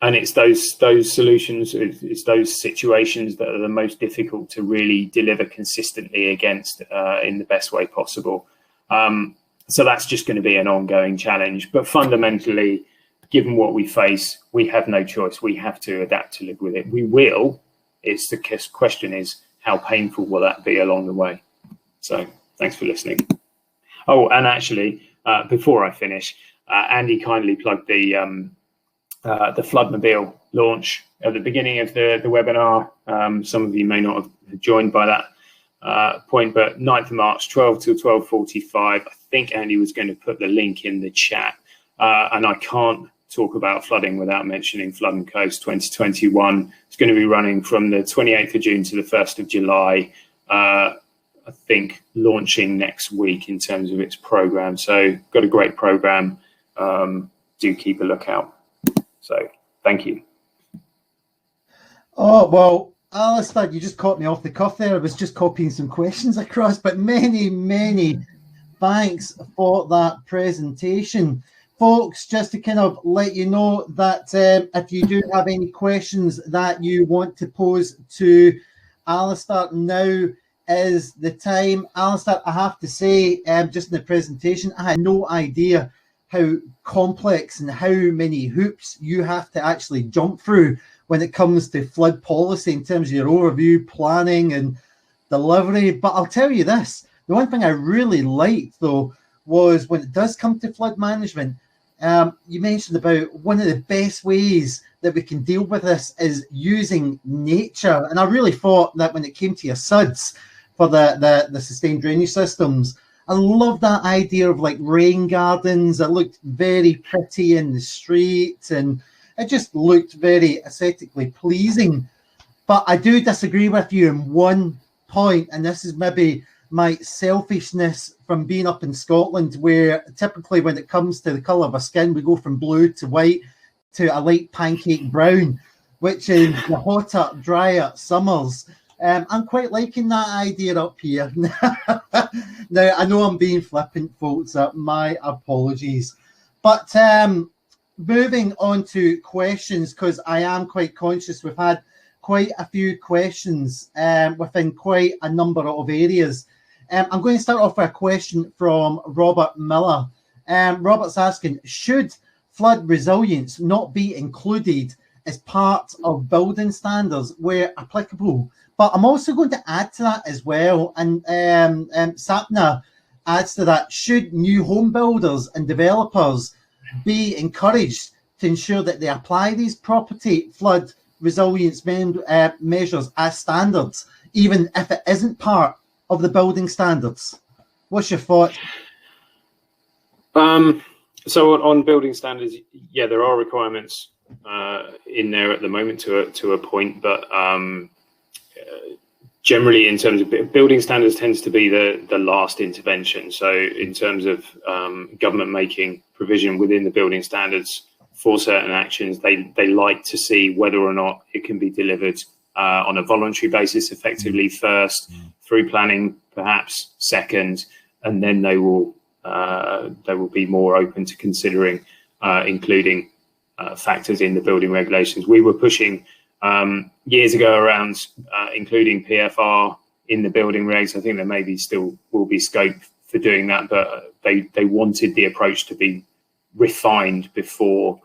And it's those solutions, it's those situations that are the most difficult to really deliver consistently against in the best way possible. So that's just going to be an ongoing challenge. But fundamentally, given what we face, we have no choice. We have to adapt to live with it. We will. It's the question is, how painful will that be along the way? So thanks for listening. Oh, and actually, before I finish, Andy kindly plugged the Floodmobile launch at the beginning of the webinar. Some of you may not have joined by that point, but 9th of March, 12 till 12:45. I think Andy was going to put the link in the chat. And I can't talk about flooding without mentioning Flood and Coast 2021. It's going to be running from the 28th of June to the 1st of July. I think launching next week in terms of its program. So got a great program. Do keep a lookout. So thank you. Oh, well, Alistair, you just caught me off the cuff there. I was just copying some questions across, but many thanks for that presentation. Folks, just to kind of let you know that if you do have any questions that you want to pose to Alistair, now is the time. Alistair, I have to say, just in the presentation, I had no idea how complex and how many hoops you have to actually jump through when it comes to flood policy in terms of your overview, planning and delivery. But I'll tell you this, the one thing I really liked, though, was when it does come to flood management, you mentioned about one of the best ways that we can deal with this is using nature. And I really thought that when it came to your SUDS for the sustained drainage systems, I love that idea of like rain gardens. It looked very pretty in the street and it just looked very aesthetically pleasing. But I do disagree with you in one point, and this is maybe my selfishness from being up in Scotland, where typically when it comes to the colour of our skin, we go from blue to white to a light pancake brown, which is the hotter, drier summers. I'm quite liking that idea up here. Now, I know I'm being flippant, folks. My apologies. But moving on to questions, because I am quite conscious we've had quite a few questions within quite a number of areas. I'm going to start off with a question from Robert Miller. Robert's asking, should flood resilience not be included as part of building standards where applicable? But I'm also going to add to that as well, and Sapna adds to that, should new home builders and developers be encouraged to ensure that they apply these property flood resilience measures as standards, even if it isn't part of the building standards? What's your thought? So on building standards, yeah, there are requirements in there at the moment to a point, but generally in terms of building standards tends to be the last intervention. So in terms of government making provision within the building standards for certain actions, they like to see whether or not it can be delivered on a voluntary basis effectively first, through planning perhaps second, and then they will be more open to considering including factors in the building regulations. We were pushing years ago around including PFR in the building regs. I think there maybe still will be scope for doing that, but they wanted the approach to be refined before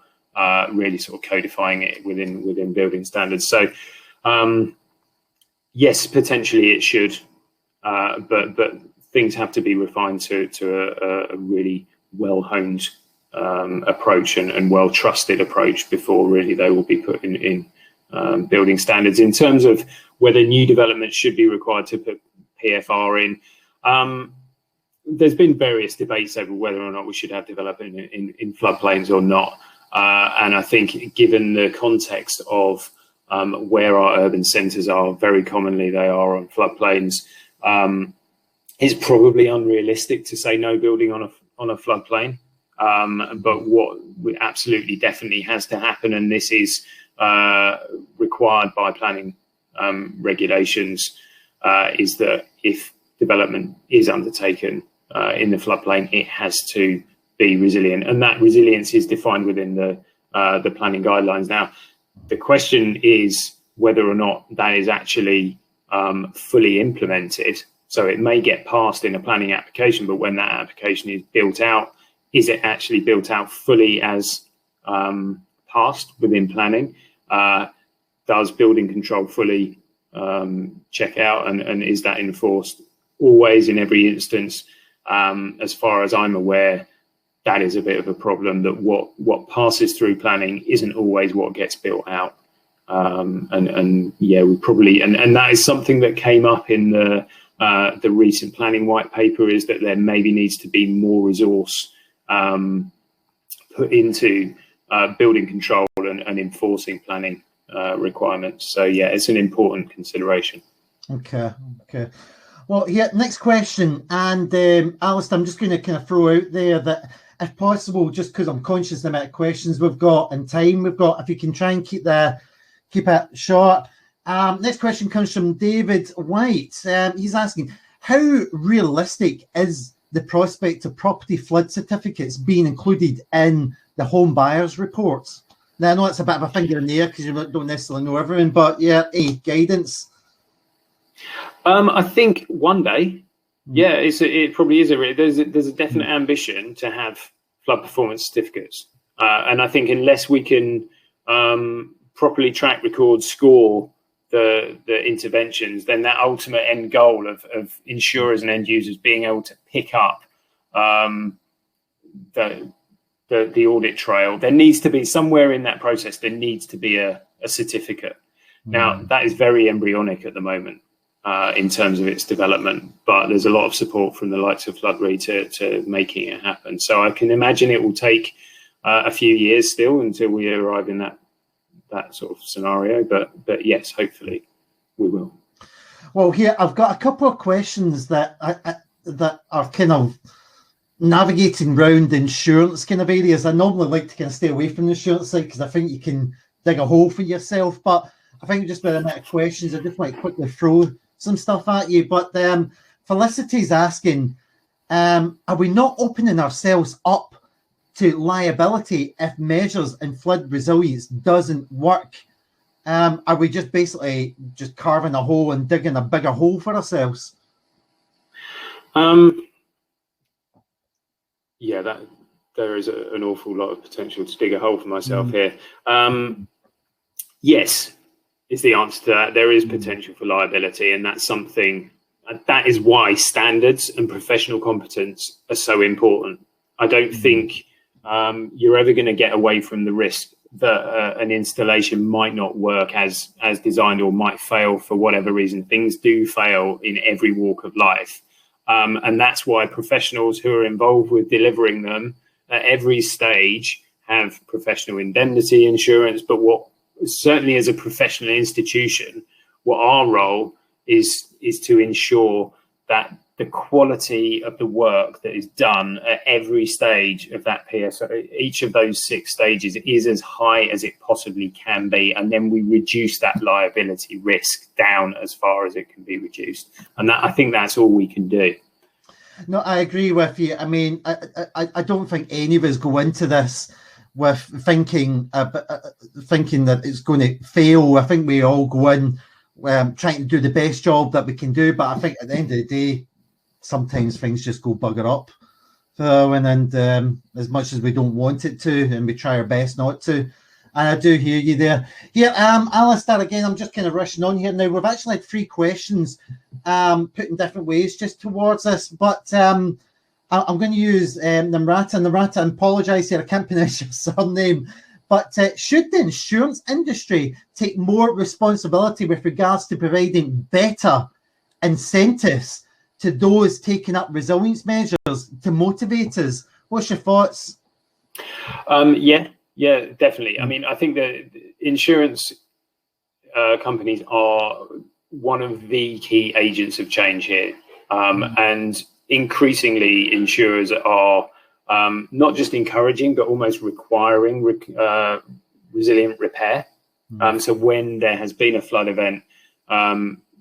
really sort of codifying it within building standards. So yes, potentially it should, but things have to be refined to a really well-honed approach and well-trusted approach before really they will be put in building standards. In terms of whether new developments should be required to put PFR in, there's been various debates over whether or not we should have development in floodplains or not. And I think given the context of where our urban centres are, very commonly they are on floodplains, it's probably unrealistic to say no building on a floodplain. But what absolutely definitely has to happen, and this is required by planning regulations, is that if development is undertaken in the floodplain, it has to be resilient, and that resilience is defined within the planning guidelines. Now, the question is whether or not that is actually fully implemented. So it may get passed in a planning application, but when that application is built out, is it actually built out fully as passed within planning? Does building control fully check out, and is that enforced always in every instance? As far as I'm aware, that is a bit of a problem, that what passes through planning isn't always what gets built out. And yeah, we probably, and that is something that came up in the recent planning white paper, is that there maybe needs to be more resource put into building control and enforcing planning requirements. So yeah, it's an important consideration. Okay. Well, yeah, next question. And Alistair, I'm just going to kind of throw out there that if possible, just because I'm conscious of the amount of questions we've got and time we've got, if you can try and keep it short. Next question comes from David White. He's asking, how realistic is the prospect of property flood certificates being included in the home buyers reports? Now, I know it's a bit of a finger in the air because you don't necessarily know everything, but yeah, any guidance? I think one day, yeah, it probably is. There's a definite ambition to have flood performance certificates, and I think unless we can properly track, record, score the interventions, then that ultimate end goal of insurers and end users being able to pick up the audit trail, there needs to be somewhere in that process. There needs to be a certificate. Now, that is very embryonic at the moment in terms of its development, but there's a lot of support from the likes of Flood Re to making it happen. So I can imagine it will take a few years still until we arrive in that sort of scenario, but yes, hopefully we will. Well, here I've got a couple of questions that are kind of navigating around insurance kind of areas. I normally like to kind of stay away from the insurance side because I think you can dig a hole for yourself, but I think just with the amount of questions, I just might quickly throw some stuff at you. But Felicity's asking, are we not opening ourselves up to liability if measures in flood resilience doesn't work? Are we just basically just carving a hole and digging a bigger hole for ourselves? Yeah, there is an awful lot of potential to dig a hole for myself here. Yes, is the answer to that. There is potential for liability, and that's something, that is why standards and professional competence are so important. I don't think you're ever going to get away from the risk that an installation might not work as designed, or might fail for whatever reason. Things do fail in every walk of life. And that's why professionals who are involved with delivering them at every stage have professional indemnity insurance. But what certainly as a professional institution, what our role is to ensure that the quality of the work that is done at every stage of that PSO, each of those 6 stages, is as high as it possibly can be. And then we reduce that liability risk down as far as it can be reduced. And that, I think that's all we can do. No, I agree with you. I mean, I don't think any of us go into this with thinking that it's going to fail. I think we all go in trying to do the best job that we can do. But I think at the end of the day, sometimes things just go bugger up. So, and as much as we don't want it to, and we try our best not to. And I do hear you there. Yeah, Alistair, again, I'm just kind of rushing on here now. We've actually had 3 questions put in different ways just towards us, but I'm going to use Namrata. Namrata, I apologise here, I can't pronounce your surname. But should the insurance industry take more responsibility with regards to providing better incentives to those taking up resilience measures to motivate us? What's your thoughts? Yeah, definitely. I mean, I think that insurance companies are one of the key agents of change here. And increasingly, insurers are not just encouraging, but almost requiring resilient repair. So when there has been a flood event,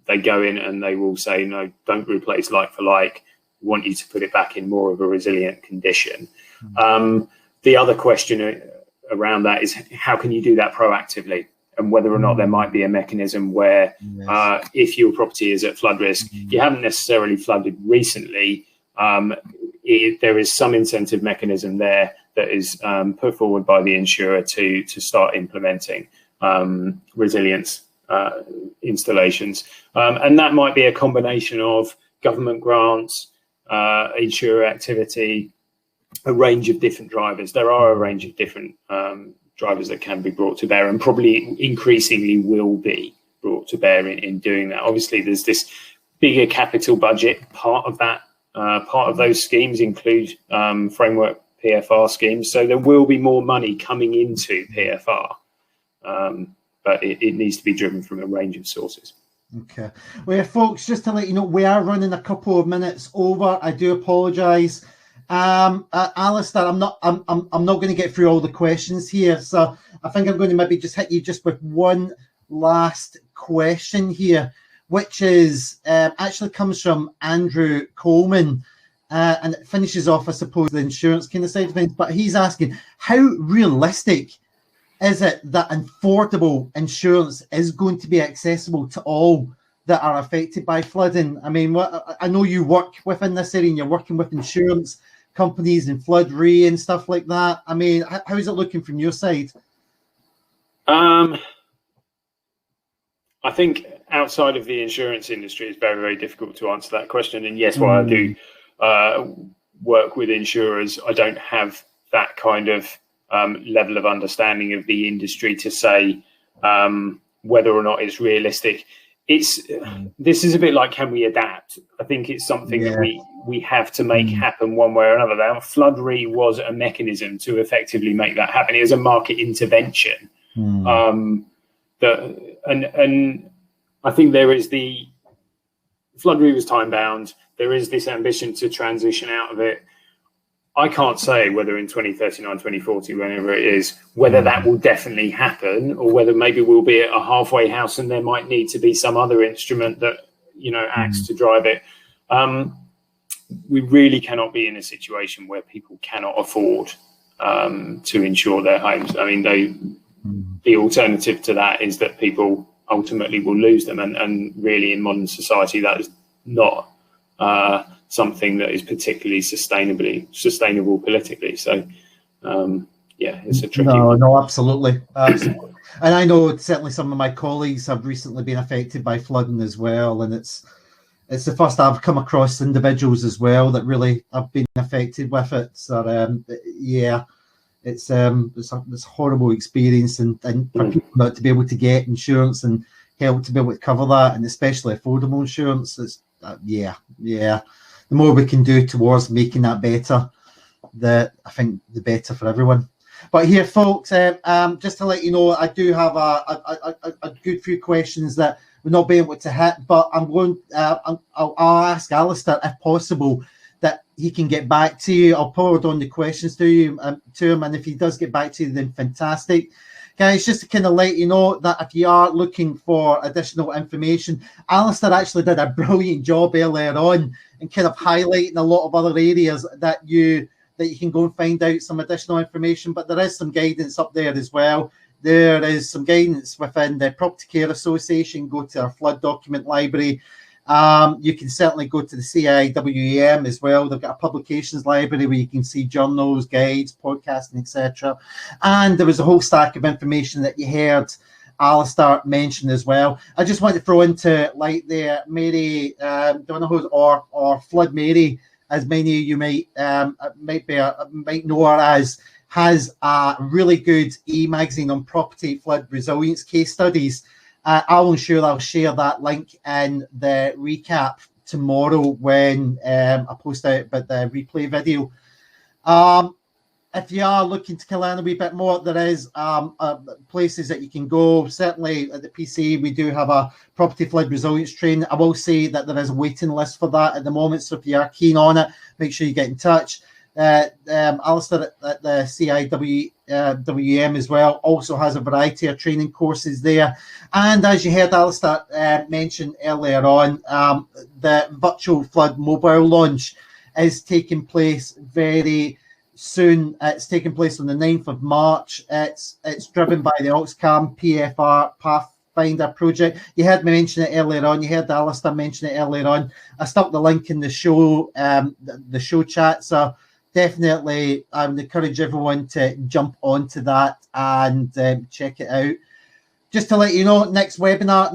they go in and they will say, no, don't replace like for like. We want you to put it back in more of a resilient condition. The other question around that is, how can you do that proactively? And whether or not there might be a mechanism where if your property is at flood risk, you haven't necessarily flooded recently, there is some incentive mechanism there that is put forward by the insurer to start implementing resilience installations. And that might be a combination of government grants, insurer activity, a range of different drivers. There are a range of different drivers that can be brought to bear, and probably increasingly will be brought to bear in doing that. Obviously, there's this bigger capital budget. Part of those schemes include framework PFR schemes, so there will be more money coming into PFR, but it needs to be driven from a range of sources. Okay. Well, yeah, folks, just to let you know, we are running a couple of minutes over. I do apologise. Alistair, I'm not going to get through all the questions here, so I think I'm going to maybe just hit you just with one last question here, which is actually comes from Andrew Coleman, and it finishes off, I suppose, the insurance kind of side of things. But he's asking, how realistic is it that affordable insurance is going to be accessible to all that are affected by flooding? I mean, I know you work within this area and you're working with insurance companies and flood re and stuff like that. I mean, how is it looking from your side? I think outside of the insurance industry, it's very, very difficult to answer that question. And yes, while I do work with insurers, I don't have that kind of level of understanding of the industry to say whether or not it's realistic. This is a bit like, can we adapt? I think it's something that we have to make happen one way or another. Now, Flood Re was a mechanism to effectively make that happen. It was a market intervention. And I think there is the Flood Re was time bound. There is this ambition to transition out of it. I can't say whether in 2039, 2040, whenever it is, whether that will definitely happen, or whether maybe we'll be at a halfway house and there might need to be some other instrument that, acts to drive it. We really cannot be in a situation where people cannot afford to insure their homes. I mean, the alternative to that is that people ultimately will lose them. And really in modern society, that is not something that is particularly sustainable politically. So, it's a tricky one. No, absolutely. And I know certainly some of my colleagues have recently been affected by flooding as well. And it's the first I've come across individuals as well that really have been affected with it. So, it's this horrible experience, and for people not to be able to get insurance and help to be able to cover that, and especially affordable insurance, it's the more we can do towards making that better, I think the better for everyone. But here, folks, just to let you know, I do have a good few questions that we're not being able to hit, but I'm going. I'll ask Alistair, if possible, that he can get back to you. I'll forward on the questions to him, and if he does get back to you, then fantastic. Guys, just to kind of let you know that if you are looking for additional information, Alistair actually did a brilliant job earlier on in kind of highlighting a lot of other areas that you can go and find out some additional information. But there is some guidance up there as well. There is some guidance within the Property Care Association. Go to our flood document library. You can certainly go to the CIWEM as well. They've got a publications library where you can see journals, guides, podcasting, etc. And there was a whole stack of information that you heard Alistair mention as well. I just want to throw into like the Mary Donahoe or Flood Mary, as many of you might know her as, has a really good e-magazine on property flood resilience case studies. I'll share that link in the recap tomorrow when I post out about the replay video. If you are looking to learn a wee bit more, there is places that you can go. Certainly at the PC, we do have a property flood resilience training. I will say that there is a waiting list for that at the moment. So if you are keen on it, make sure you get in touch. Alistair at the CIWM as well also has a variety of training courses there. And as you heard Alistair mention earlier on, the virtual flood mobile launch is taking place very soon. It's taking place on the 9th of March. It's driven by the Oxcam PFR Pathfinder project. You heard me mention it earlier on. You heard Alistair mention it earlier on. I stuck the link in the show chat. So definitely, I would encourage everyone to jump onto that and check it out. Just to let you know, next webinar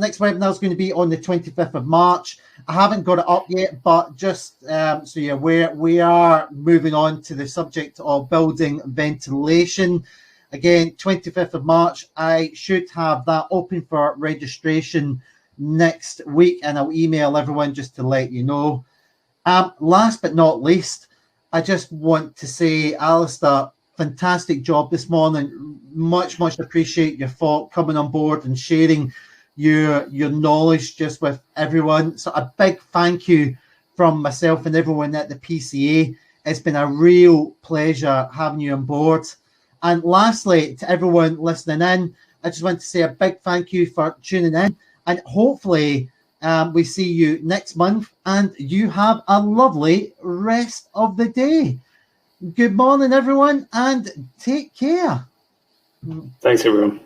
is going to be on the 25th of March. I haven't got it up yet, but just so you're aware, we are moving on to the subject of building ventilation. Again, 25th of March, I should have that open for registration next week, and I'll email everyone just to let you know. Last but not least, I just want to say, Alistair, fantastic job this morning. Much appreciate your thought coming on board and sharing your knowledge just with everyone. So a big thank you from myself and everyone at the PCA. It's been a real pleasure having you on board. And lastly, to everyone listening in, I just want to say a big thank you for tuning in, and hopefully we see you next month, and you have a lovely rest of the day. Good morning, everyone, and take care. Thanks, everyone.